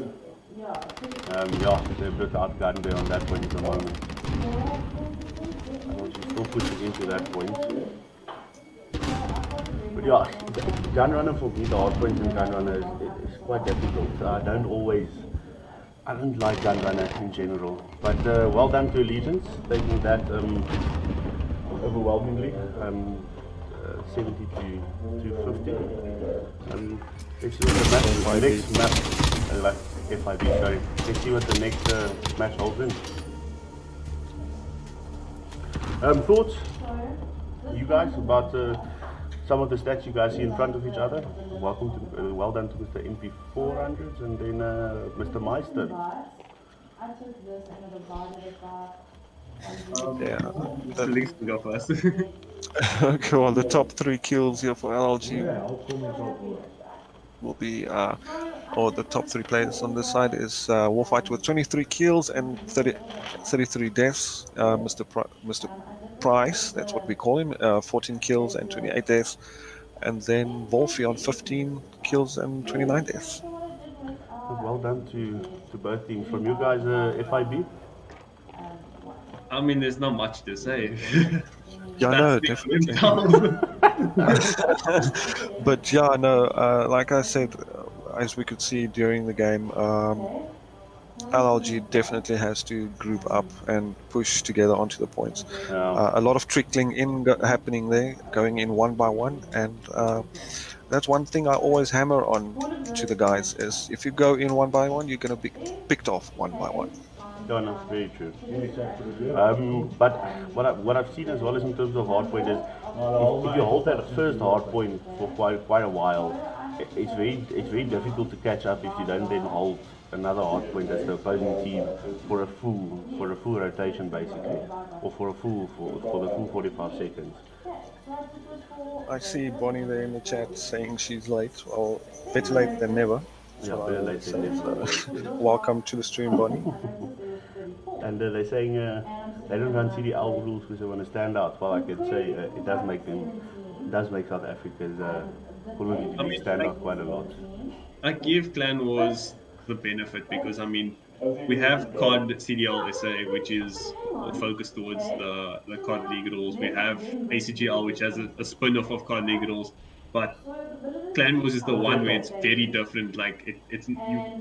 Yeah, they're a bit outgunned there on that point at the moment. LLG still pushing into that point. But yeah, gun runner for me, the hard point in gun runner is quite difficult. I don't like gun runner in general. But well done to Allegiance, taking that overwhelmingly. 70 to 250. Let's see what the next map, FIB, sorry. Let's see what the next match holds in. Thoughts, you guys, about some of the stats you guys see in front of each other? Well done to Mr. MP400s and then Mr. Meister. Yeah. So Links can go first. Okay, well, the top 3 kills here for LLG Yeah, I'll comment on will be, or the top 3 players on this side is Warfighter with 23 kills and 33 deaths. Mr. Price, that's what we call him, 14 kills and 28 deaths. And then Wolfie on 15 kills and 29 deaths. Well done to both teams. From you guys, FIB? I mean, there's not much to say. Yeah, no, definitely. But yeah, no, like I said, as we could see during the game, LLG definitely has to group up and push together onto the points. A lot of trickling in happening there, going in one by one, and that's one thing I always hammer on to the guys is if you go in one by one, you're going to be picked off one by one. Yeah, no, very true. But what I've seen as well is in terms of hard point is if you hold that first hard point for quite a while, it's very difficult to catch up if you don't then hold another hard point as the opposing team for a full rotation basically, or for the full 45 seconds. I see Bonnie there in the chat saying she's late. Well, better late than never. Yeah, better late than never. Welcome to the stream, Bonnie. And they're saying they don't run CDL rules because they want to stand out. Well, I could say it does make South Africa's community stand out quite a lot. I give Clan Wars the benefit because I mean we have COD CDL SA, which is focused towards the COD League rules. We have ACGL, which has a spin-off of COD League rules, but Clan Wars is the one where it's very different. Like it's you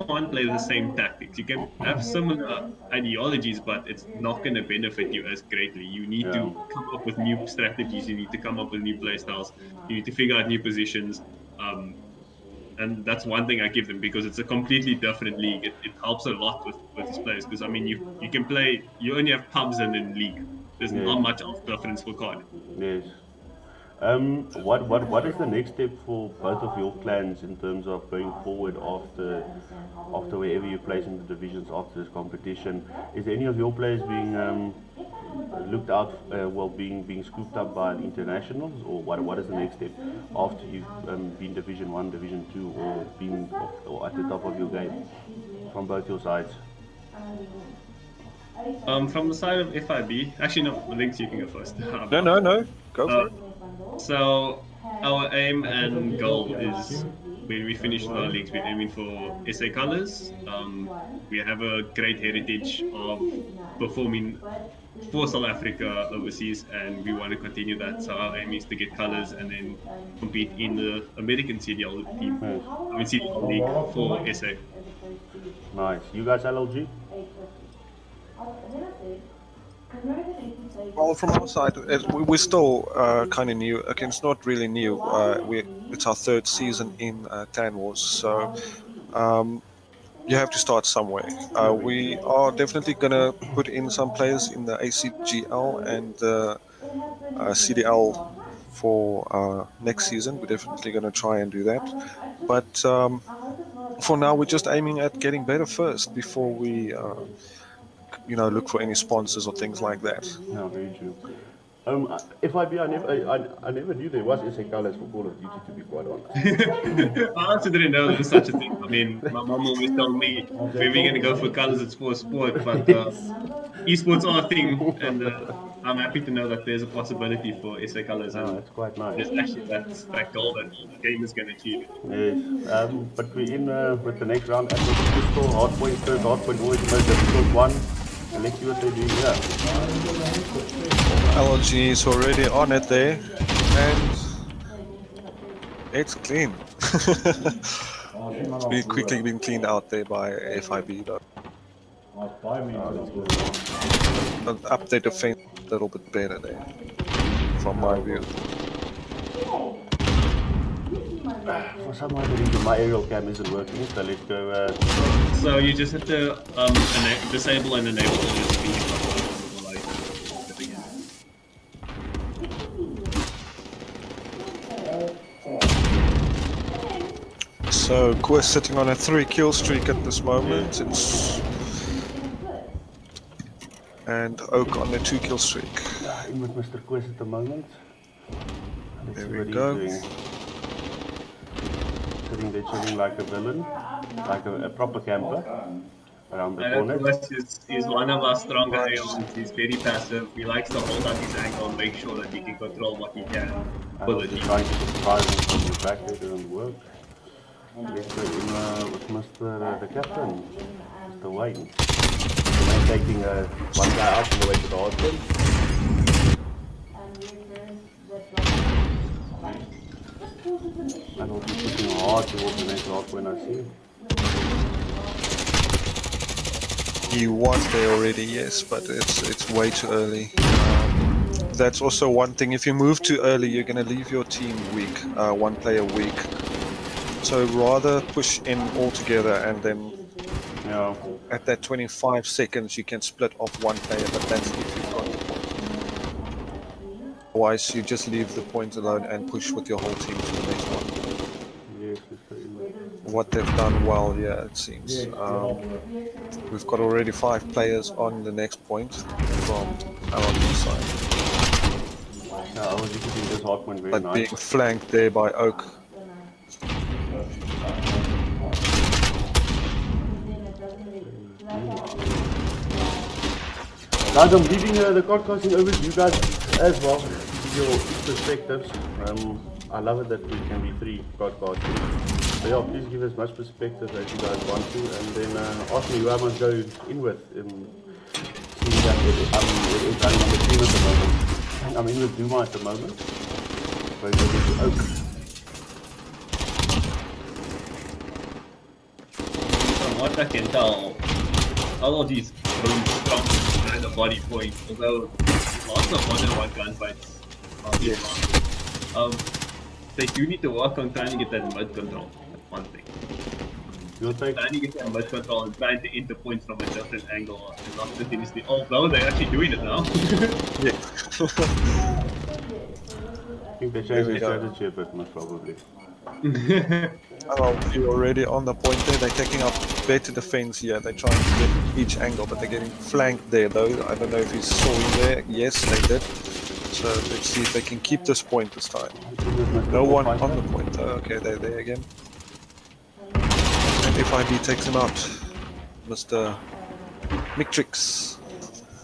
can't play the same tactics. You can have similar ideologies, but it's not going to benefit you as greatly. You need to come up with new strategies. You need to come up with new playstyles. You need to figure out new positions. And that's one thing I give them because it's a completely different league. It helps a lot with these players because I mean you can play. You only have pubs and then league. There's not much of difference for COD. Yes. What is the next step for both of your clans in terms of going forward after wherever you place in the divisions after this competition? Is any of your players being looked out, being scooped up by the internationals, or what is the next step after you've been Division 1, Division 2, or been or at the top of your game from both your sides? From the side of FIB, actually no, Links, you can go first. No, go for it. So our aim and goal is when we finish our leagues, we're aiming for SA colours. We have a great heritage of performing for South Africa overseas, and we want to continue that. So our aim is to get colours and then compete in the American CDL team, CDL league for SA. Nice. You guys LLG? Well, from our side, we're still kind of new. Okay, it's not really new. It's our third season in Clan Wars, so you have to start somewhere. We are definitely going to put in some players in the ACGL and CDL for next season. We're definitely going to try and do that. But for now, we're just aiming at getting better first before we look for any sponsors or things like that. Yeah, very true. FIB, I never knew there was SA colours for Call of Duty, to be quite honest. I also didn't know there was such a thing. I mean, my mom always told me, if we're going to go for colours, it's for sport, but esports are a thing, and I'm happy to know that there's a possibility for SA colours. Oh, that's quite nice. There's actually that goal that the game is going to achieve. Yes, but we're in with the next round, and the pistol, hardpoint, first hardpoint, always the most difficult one. And let's see what they do here. LLG is already on it there, and it's clean. It's been quickly been cleaned out there by FIB though. Update the feint a little bit better there, from my view. For some odd reason, my aerial cam isn't working, so let's go. So you just have to disable and enable all your speed. So Quest sitting on a 3-kill streak at this moment. and Oak on the 2-kill streak. In with Mr. Quest at the moment. Let's There see we what go. he's doing. Sitting there chilling like a villain, like a proper camper around the I know corner. Quest is one of our stronger Aeons. He's very passive. He likes to hold up his angle and make sure that he can control what he can. I was just trying to surprise him from the back, it didn't work. Let's go in with Mr. The captain, Mr. Wayne. And taking one guy out on the way to the hard point. And we'll be pushing hard towards the next hard point, I see. He was there already, yes, but it's way too early. That's also one thing. If you move too early, you're going to leave your team weak, one player weak. So rather push in all together, and then at that 25 seconds you can split off one player, but that's if you've got the point. Otherwise, you just leave the point alone and push with your whole team to the next one. Yes, What they've done well, yeah, it seems. We've got already 5 players on the next point from our side. I was using this hard point very But nice. being flanked there by Oak. Guys, I'm leaving the podcasting over to you guys as well, to give your perspectives. I love it that we can be 3 podcasting. So yeah, please give as much perspective as you guys want to, and then ask me who I must go in with. Seeing that I'm running on the team at the moment. I'm in with Duma at the moment. So go to Oak. From what I can tell, LLG is going strong behind the body point, although lots of more than one gunfights. They do need to work on trying to get that mid control. That's one thing. Trying to get that mid control and trying to enter points from a different angle and not continuously. Although they're actually doing it now. Yeah. I think they changed their strategy a bit, most probably. Oh, you're already on the point there. They're taking up better defense here. They're trying to get each angle, but they're getting flanked there though. I don't know if you saw him there. Yes, they did. So let's see if they can keep this point this time. No one on the point though. Okay, they're there again. And FIB takes him out. Mr. Mictrix.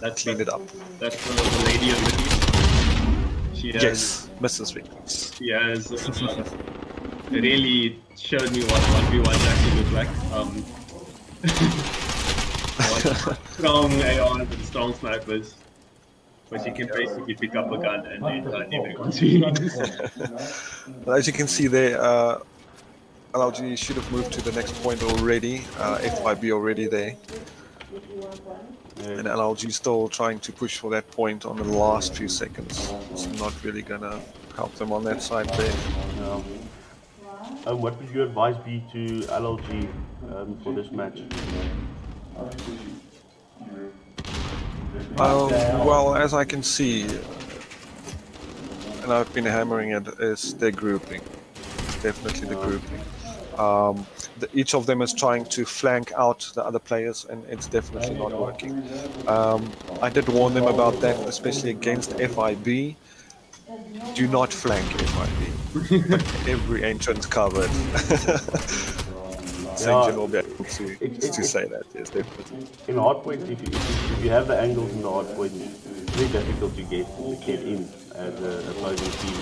That's cleaned it up. That's the lady of the team. She has, Yes, Mrs. Mictrix. She has really showed me what 1v1s actually look like. Strong ARs and strong snipers. But you can basically pick up a gun and then turn everyone's feelings. Well, as you can see there, LLG should have moved to the next point already. FIB already there. And LLG still trying to push for that point on the last few seconds. It's not really gonna help them on that side there. What would your advice be to LLG for this match? Well, as I can see, and I've been hammering it, is their grouping. Definitely the grouping. Each of them is trying to flank out the other players, and it's definitely not working. I did warn them about that, especially against FIB. Do not flank FIB. Every entrance covered. Sengen will be able to say that, yes, definitely. In hardpoint, if you have the angles in the hardpoint, it's very difficult to get in as an opposing team.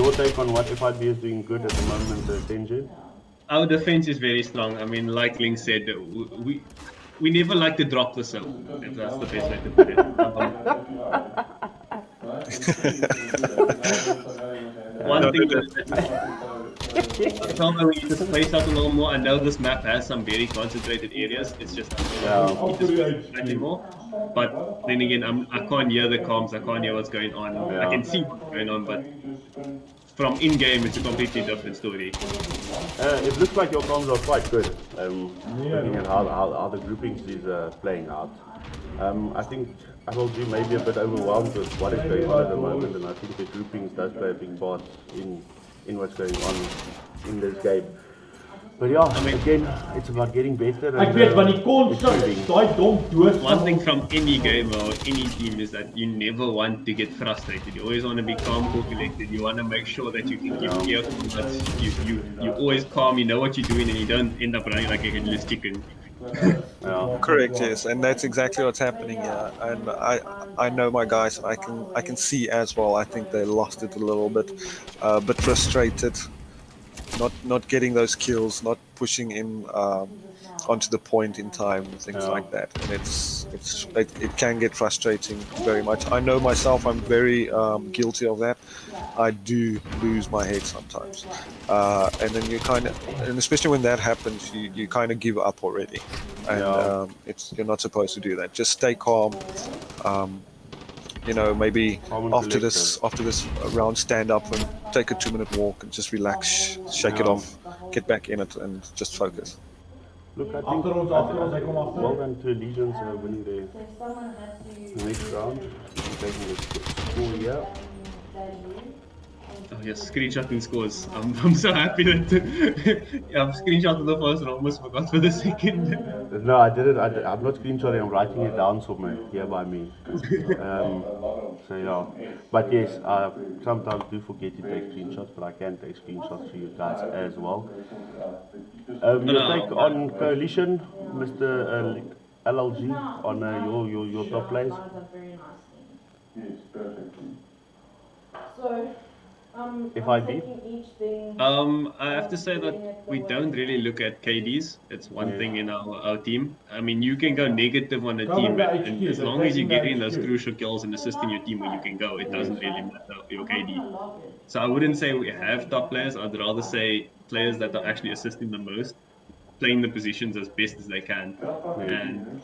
Your take on what FIB is doing good at the moment, Sengen? Our defense is very strong. I mean, like Link said, we never like to drop the soap. If that's the best way to put it. One thing that we need to space out a little more. I know this map has some very concentrated areas. It's just anymore. But then again, I can't hear the comms. I can't hear what's going on. I can see what's going on, but from in-game, it's a completely different story. It looks like your comms are quite good. Looking at how the groupings is playing out. I think LLG may be a bit overwhelmed with what is going on at the moment, and I think the groupings does play a big part in what's going on in this game. But yeah, I mean- again, it's about getting better. Ek weet want die konsep, improving. daai dom doos. One thing from any game or any team is that you never want to get frustrated. You always want to be calm, cool, collected. You want to make sure that you can give clear combats. You always calm. You know what you're doing, and you don't end up running like a headless chicken. Yeah. Correct, yes, and that's exactly what's happening here. And I know my guys, and I can see as well. I think they lost it a little bit frustrated, not getting those kills, not pushing in onto the point in time, things like that. And it can get frustrating very much. I know myself, I'm very guilty of that. I do lose my head sometimes, and then you and especially when that happens, you kind of give up already, and you're not supposed to do that. Just stay calm. Maybe after this round, stand up and take a 2-minute walk and just relax, shake it off, get back in it, and just focus. Look, I think Agter ons, hy kom agter. well done to Legions winning the next round. Taking the score here. Oh yes, screenshotting scores. I'm so happy that I've screenshotted the first and almost forgot for the second. No, I didn't. I'm not screenshotting. I'm writing it down somewhere here by me. So yeah, but yes, I sometimes do forget to take screenshots, but I can take screenshots for you guys as well. Your take on Coalition, Mr. LLG, on your top plays? Yes, perfectly. FIB? I have to say that we don't really look at KDs. It's one thing in our team. I mean, you can go negative on a team, and as long as you're getting those crucial kills and assisting your team where you can go, it doesn't really matter your KD. So I wouldn't say we have top players. I'd rather say players that are actually assisting the most, playing the positions as best as they can. And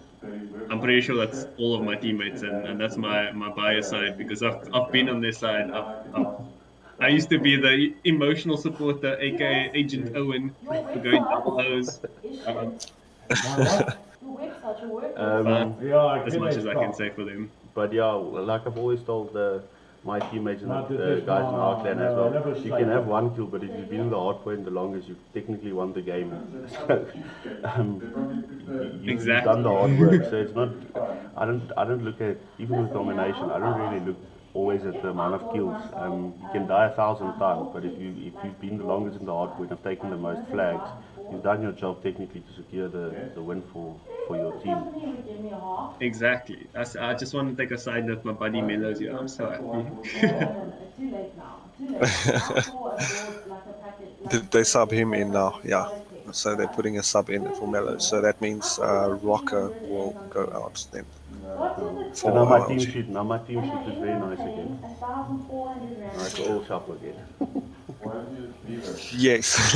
I'm pretty sure that's all of my teammates, and that's my bias side, because I've been on their side. I used to be the emotional supporter, aka Agent Owen, for going double O's. As much as I can say for them. But yeah, like I've always told my teammates and the guys in our clan as well, you can have one kill, but if you've been in the hard point the longest, you've technically won the game. So, you've done the hard work. So it's not. I don't look at, even with domination, I don't really look always at the amount of kills. You can die 1,000 times, but if you've been the longest in the hard point, have taken the most flags, you've done your job technically to secure the win for your team. Exactly. I just want to take a side note. My buddy Mello's here. I'm so happy. Did they sub him in now? Yeah. So they're putting a sub in for Mello. So that means Rocker will go out then. So now my team sheet is very nice again. It's all sharp again. Yes.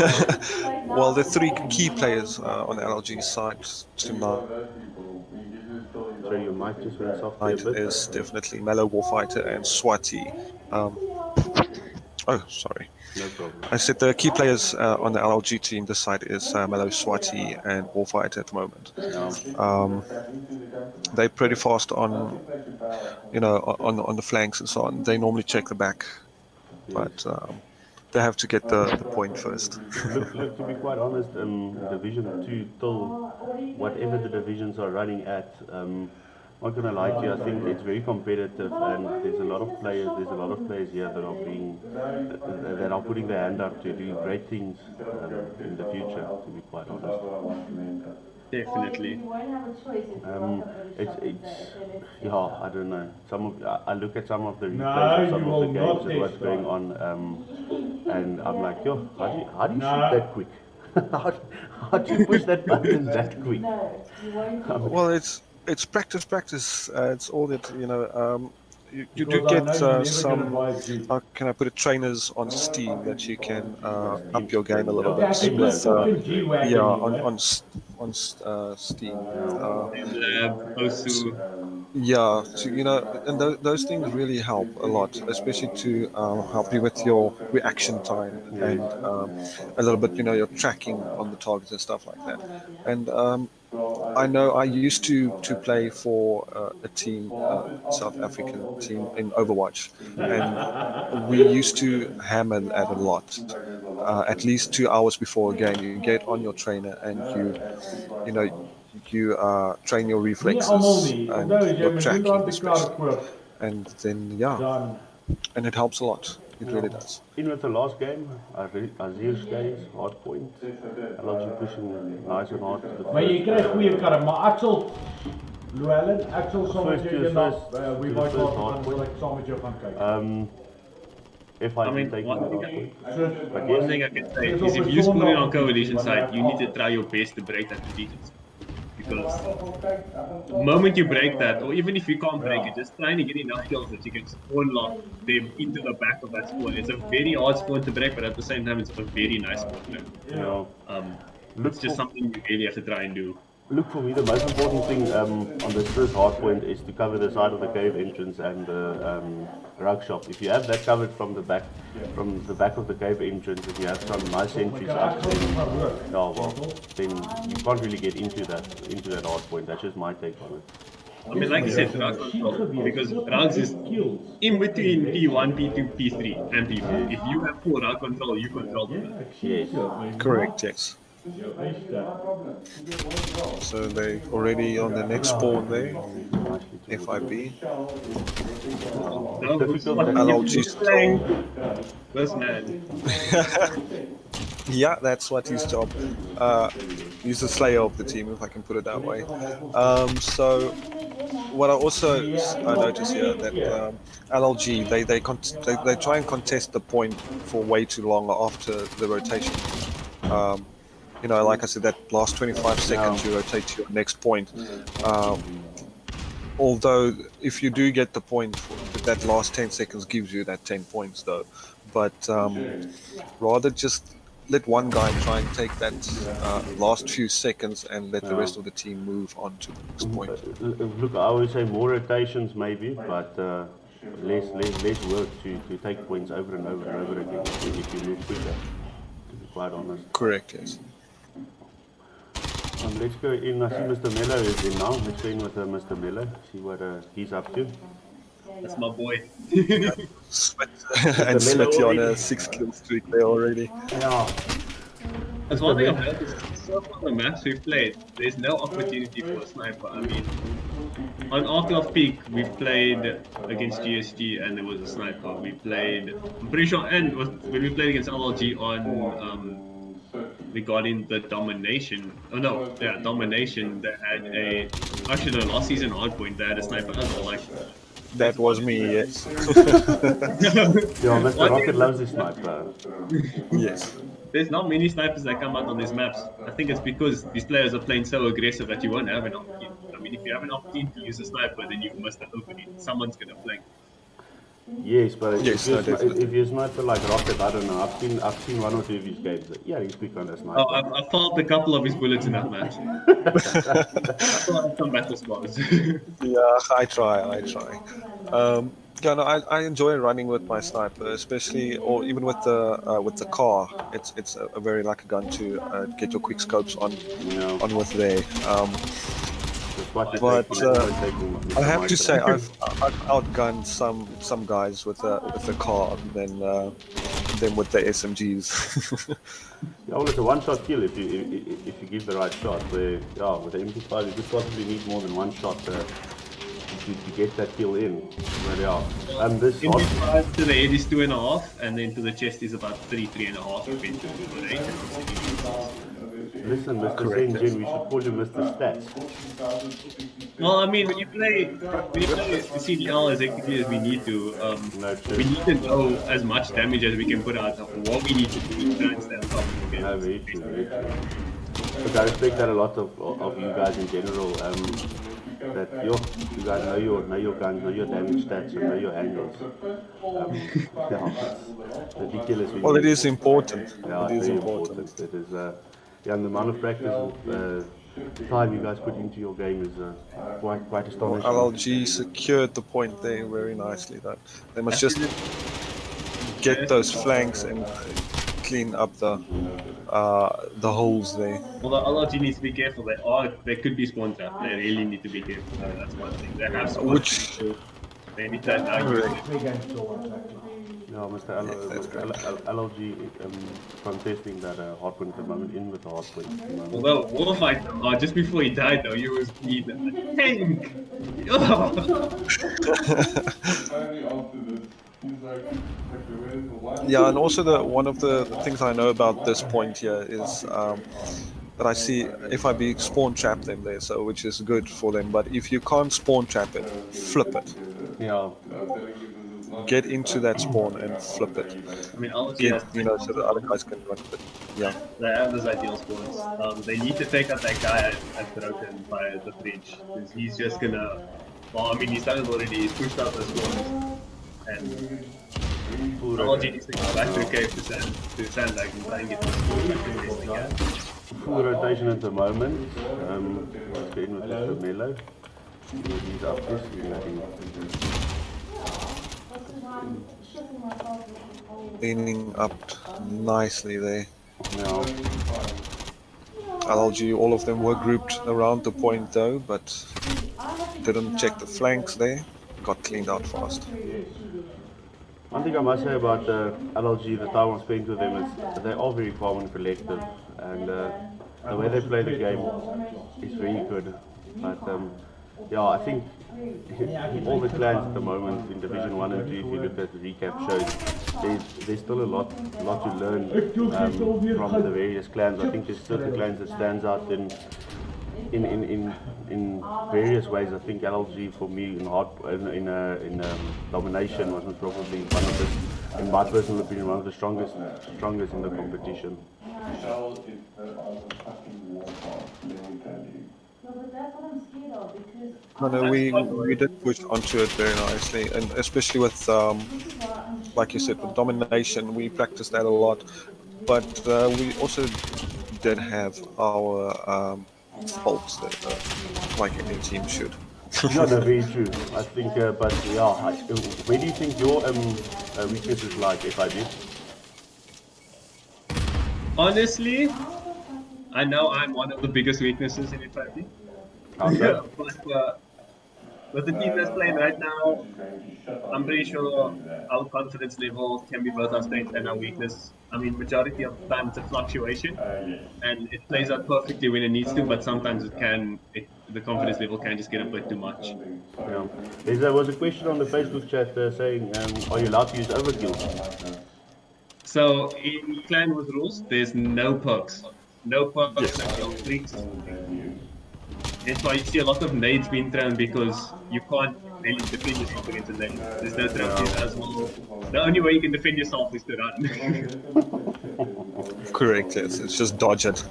Well, the three key players on LLG side tonight So your mic just went soft a bit. is definitely Mellow Warfighter and Swati. Oh, sorry. No problem. I said the key players on the LLG team this side is Mellow, Swati, and Warfighter at the moment. They're pretty fast on the flanks and so on. They normally check the back, but they have to get the point first. Look, to be quite honest, Division 2 till whatever the divisions are running at, I'm not gonna lie to you, I think it's very competitive, and there's a lot of players here that are putting their hand up to do great things in the future, to be quite honest. Definitely. I don't know. I look at some of the replays of some of the games and what's going on, and I'm like, yo, how do you shoot that quick? how do you push that button that quick? Well, it's practice. It's all that You do get some, how can I put it, trainers on Steam that you can up your game a little bit with, on Steam. Yeah, and those things really help a lot, especially to help you with your reaction time and a little bit, your tracking on the targets and stuff like that. And I know I used to play for a team, South African team in Overwatch, and we used to hammer at a lot. at least 2 hours before a game, you get on your trainer and you train your reflexes and your tracking especially. And then, yeah, and it helps a lot. It really does. In with the last game, Azir stays, hard point. LLG pushing nice and hard to the Maar jy kry goeie karre, maar Axel Llewellyn, Axel saam met First jou to eendag first, we to the might first want hard gaan point. sal ek saam met jou gaan kyk. If I mean, take one the thing hard point. One yes. thing I can say is if you're scoring on coalition side, you need to try your best to break that position. Because the moment you break that, or even if you can't break it, just trying to get enough kills that you can spawn lock them into the back of that spawn. It's a very hard spawn to break, but at the same time, it's a very nice spawn to break. It's just something you really have to try and do. Look, for me, the most important thing on this first hard point is to cover the side of the cave entrance and the rug shop. If you have that covered from the back of the cave entrance, and you have some nice sentries up, then you can't really get into that hard point. That's just my take on it. I mean, like you said, rug control, because rugs is in between P1, P2, P3, and P4. If you have full rug control, you control them. Yes. Correct, yes. So they already on the next spawn there. FIB. LLG's First man. Yeah, that's what his job. He's the slayer of the team, if I can put it that way. So what I also notice here that LLG they try and contest the point for way too long after the rotation. Like I said, that last 25 seconds you rotate to your next point. Although if you do get the point, that last 10 seconds gives you that 10 points though. But rather just let one guy try and take that last few seconds and let the rest of the team move on to the next point. Look, I always say more rotations maybe, but less work to take points over and over and over again if you move quicker, to be quite honest. Correct, yes. Let's go in. I see Mr. Mello is in now. Let's go in with Mr. Mello, see what he's up to. That's my boy. Sweat and Sweaty on a 6-kill streak there already. Yeah. That's one thing I've noticed. So far the maps we've played, there's no opportunity for a sniper. I mean, on Arc Peak, we played against GSG and there was a sniper. We played, I'm pretty sure, and when we played against LLG on regarding the domination. Oh no, yeah, domination. They had actually the last season hardpoint. They had a sniper as well. Like that was me, yes. Yeah, Mr. Rocket loves his sniper. Yes. There's not many snipers that come out on these maps. I think it's because these players are playing so aggressive that you won't have an opportunity. I mean, if you have an opportunity to use a sniper, then you must have opened it. Someone's gonna flank. Yes, but yes, if you're a sniper like Rocket, I don't know. I've seen one or two of his games. Yeah, he's quick on a sniper. Oh, I felt a couple of his bullets in that match. I still have some battle spots. Yeah, I try. I enjoy running with my sniper, especially or even with the car. It's a very lucky gun to get your quick scopes on with there. But I have to say I've outgunned some guys with the car than with the SMGs. Yeah, well, it's a one-shot kill if you give the right shot. Where with the MP5 you could possibly need more than one shot to get that kill in. But this MP5 to the head is 2.5, and then to the chest is about 3.5. Listen, Mr. St. Jin, we should call you Mr. Stats. Well, I mean, when you play the CDL as actively as we need to, we need to know as much damage as we can put out of what we need to do to try and stand up. Yeah, very true, very true. But I respect that a lot of you guys in general. That you guys know your guns, know your damage stats, and know your angles. It's ridiculous. Well, it is important. Yeah, it is important. It is. And the amount of practice time you guys put into your game is quite astonishing. LLG secured the point there very nicely. Though they must just get those flanks and clean up the holes there. Well, the LLG needs to be careful. They could be spawn trapped. They really need to be careful. That's one thing. They have spawn traps. They need that now. Yeah, Mr. LLG contesting that hard point at the moment, in with the hard point at the moment. Although Warfight, just before he died though, he was being a tank. Oh. Yeah, and also one of the things I know about this point here is that I see FIB spawn trap them there, so which is good for them. But if you can't spawn trap it, flip it. Yeah. Get into that spawn and flip it. I mean, LG Get, has so the other guys can run with it. Yeah. they have those ideal spawns. They need to take out that guy at Broken by the bridge, because he's just gonna. Well, I mean, he's done it already. He's pushed out the spawns, and LG needs to go back to the cave to Sandbag and try and get the spawn back to the best they can. Full rotation at the moment. Let's get in with Mr. Mello. He's up this. Leaning up nicely there. Now, LLG, all of them were grouped around the point though, but didn't check the flanks there. Got cleaned out fast. one thing I must say about LLG, the time I spent with them, is they are very calm and collective, and the way they play the game is very good. But yeah, I think all the clans at the moment in Division 1 and 2, if you look at the recap shows, there's still a lot to learn from the various clans. I think there's certain clans that stands out in various ways. I think LLG for me in domination was probably one of the, in my personal opinion, one of the strongest in the competition. No, we did push onto it very nicely, and especially with like you said, with domination, we practiced that a lot. But we also did have our faults that, like any team should. Yeah, no, very true. I think, but yeah, where do you think your weaknesses lie, FIB? Honestly, I know I'm one of the biggest weaknesses in FIB. Okay. But with the team that's playing right now, I'm pretty sure our confidence level can be both our strength and our weakness. I mean, majority of the time it's a fluctuation, and it plays out perfectly when it needs to, but sometimes the confidence level can just get a bit too much. Yeah. There was a question on the Facebook chat saying, are you allowed to use overkill? So in clan with rules, there's no perks. No perks until streaks. That's why you see a lot of nades being thrown, because you can't really defend yourself against a nade. There's no trophies as well. The only way you can defend yourself is to run. Correct, yes. It's just dodge it.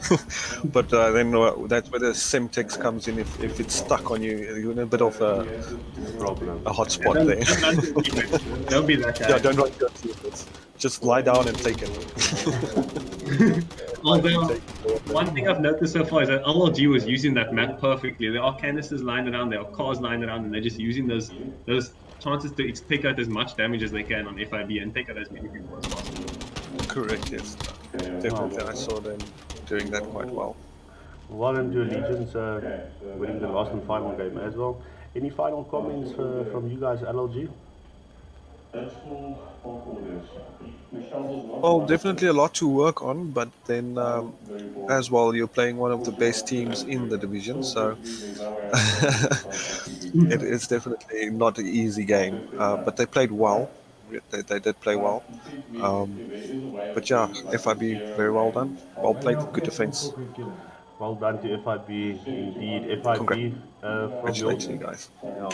But then that's where the Semtex comes in. If it's stuck on you, you're in a bit of a problem, a hot spot there. Don't be that guy. Yeah, don't run your secrets. Just lie down and take it. Although, one thing I've noticed so far is that LLG was using that map perfectly. There are canisters lying around, there are cars lying around, and they're just using those chances to take out as much damage as they can on FIB and take out as many people as possible. Correct, yes. Definitely, I saw them doing that quite well. Well done to Allegiance, winning the last and final game as well. Any final comments from you guys, LLG? Well, definitely a lot to work on, but then as well, you're playing one of the best teams in the division, so it's definitely not an easy game. But they played well. They did play well. But yeah, FIB, very well done. Well played, good defense. Well done to FIB, indeed. FIB, Congratulations, you guys. Yeah,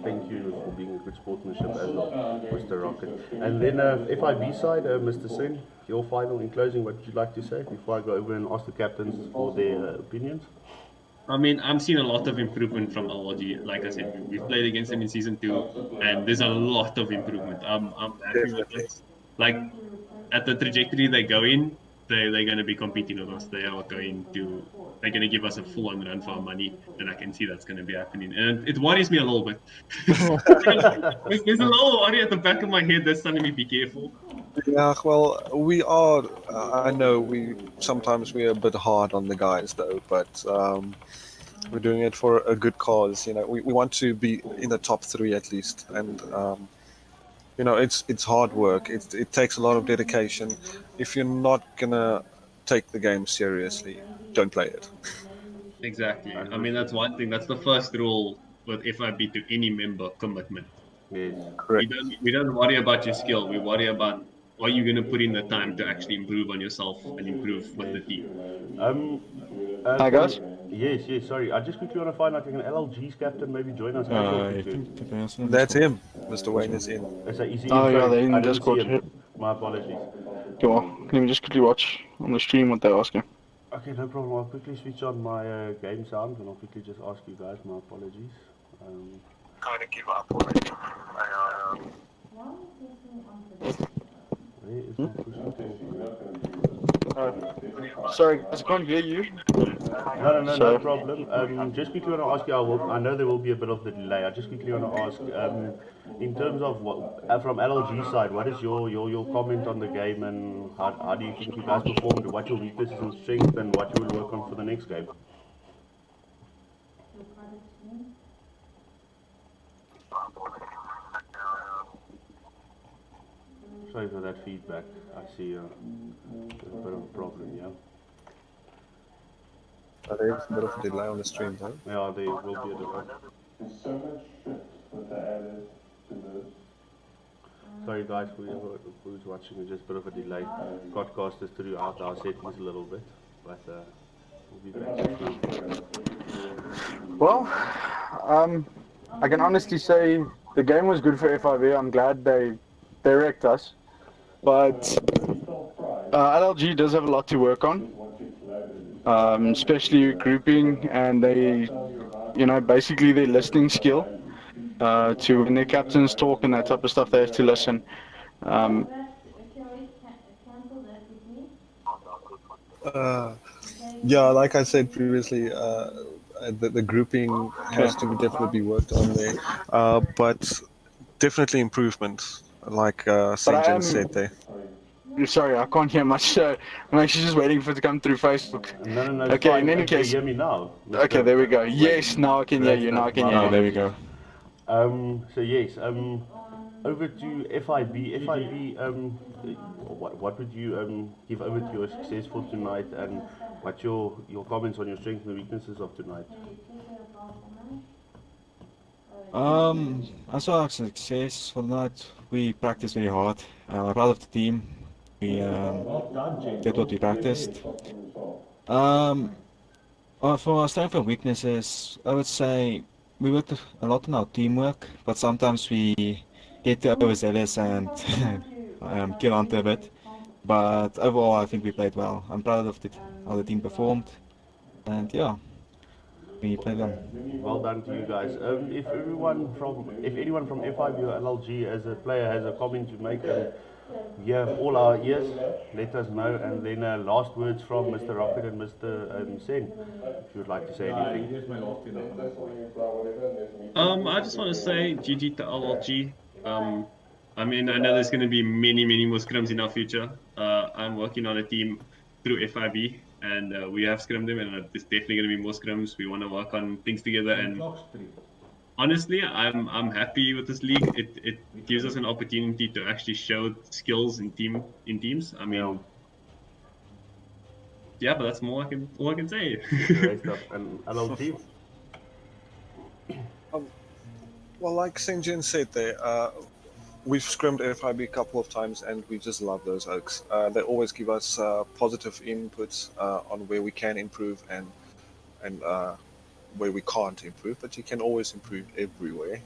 thank you for being a good sportsmanship as well, Mr. Rocket. And then FIB side, Mr. Sen, your final in closing, what would you like to say before I go over and ask the captains for their opinions? I mean, I'm seeing a lot of improvement from LLG. Like I said, we've played against them in Season 2, and there's a lot of improvement. I'm happy with it. Like, at the trajectory they go in, they're going to be competing with us. They're going to give us a full-on run for our money, and I can see that's going to be happening. And it worries me a little bit. There's a little worry at the back of my head that's telling me be careful. Yeah, well, we are. I know sometimes we're a bit hard on the guys though, but we're doing it for a good cause. You know, we want to be in the top 3 at least, and you know, it's hard work. It takes a lot of dedication. If you're not gonna take the game seriously, don't play it. Exactly. I mean, that's one thing. That's the first rule with FIB to any member: commitment. Yes. Correct. We don't worry about your skill. We worry about are you going to put in the time to actually improve on yourself and improve with the team. Hi guys. Yes. Sorry, I just quickly want to find out if an LLG's captain maybe join us. I think the person That's him. Mr. Wayne is in. Is he in? Oh yeah, Sorry, they're in I didn't see Discord. him. My apologies. Go on. Let me just quickly watch on the stream what they're asking. Okay, no problem. I'll quickly switch on my game sound and I'll quickly just ask you guys. My apologies. Kind of give up already. Where is my push Sorry, guys, I can't hear you. No problem. Just quickly want to ask you, I know there will be a bit of the delay. I just quickly want to ask, in terms of what, from LLG side, what is your comment on the game and how do you think you guys performed? What your weaknesses and strengths and what you will work on for the next game? Sorry for that feedback. I see a bit of a problem, yeah. There's a bit of a delay on the stream, though. Yeah, there will be a delay. There's so much shit that they added to this. Sorry guys, who's watching, it's just a bit of a delay. Podcast is throughout our settings a little bit, but we'll be back. Well, I can honestly say the game was good for FIB. I'm glad they wrecked us, but LLG does have a lot to work on, especially grouping and basically their listening skill. To when their captains talk and that type of stuff, they have to listen. Yeah, like I said previously, the grouping has to definitely be worked on there, but definitely improvement, like St. John said there. Sorry, I can't hear much. I'm actually just waiting for it to come through Facebook. No, okay, fine. in any Can case. you hear me now? Okay, there we go. Yes, now I can hear you. Now I can hear you. Oh, there we go. So yes, over to FIB. FIB, what would you give over to your success for tonight, and what's your comments on your strengths and weaknesses of tonight? As far as success for tonight, we practiced very hard. Proud of the team. We did what we practiced. For our strengths and weaknesses, I would say we worked a lot on our teamwork, but sometimes we get overzealous and kill onto a bit. But overall, I think we played well. I'm proud of how the team performed, and yeah, we played well. Well done to you guys. If anyone from FIB or LLG as a player has a comment to make, we have all our ears. Let us know. And then last words from Mr. Rocket and Mr. Sen, if you would like to say anything. I just want to say GG to LLG. I mean, I know there's going to be many more scrims in our future. I'm working on a team through FIB, and we have scrimmed them, and there's definitely going to be more scrims. We want to work on things together, and honestly, I'm happy with this league. It gives us an opportunity to actually show skills in teams. I mean, yeah, but that's all I can say. Great stuff. And LLG? Well, like St. John said there, we've scrimmed FIB a couple of times, and we just love those Oaks. They always give us positive inputs on where we can improve and where we can't improve, but you can always improve everywhere.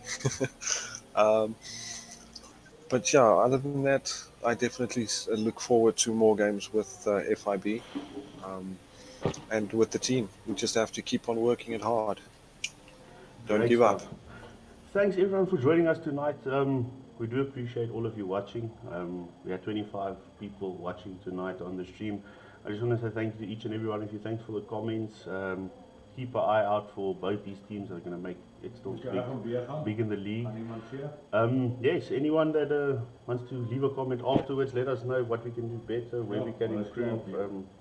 But yeah, other than that, I definitely look forward to more games with FIB and with the team. We just have to keep on working it hard. Don't give up. Thanks everyone for joining us tonight. We do appreciate all of you watching. We had 25 people watching tonight on the stream. I just want to say thank you to each and every one of you. Thanks for the comments. Keep an eye out for both these teams that are going to make it still big in the league. Yes, anyone that wants to leave a comment afterwards, let us know what we can do better, where we can improve.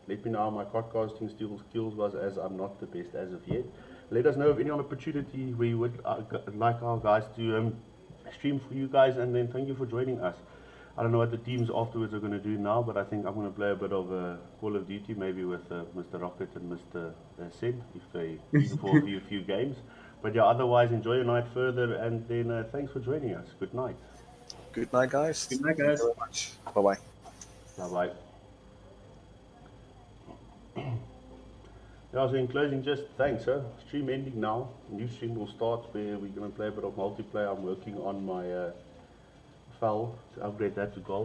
Let me know how my podcasting skills was, as I'm not the best as of yet. Let us know of any opportunity we would like our guys to stream for you guys, and then thank you for joining us. I don't know what the teams afterwards are going to do now, but I think I'm going to play a bit of Call of Duty, maybe with Mr. Rocket and Mr. Sid, if they in for a few games. But yeah, otherwise, enjoy your night further, and then thanks for joining us. Good night. Good night, guys. Good night, Thank guys. you very much. Bye-bye. Bye-bye. Yeah, so in closing, just thanks. Stream ending now. New stream will start where we're going to play a bit of multiplayer. I'm working on my FAL to upgrade that to gold.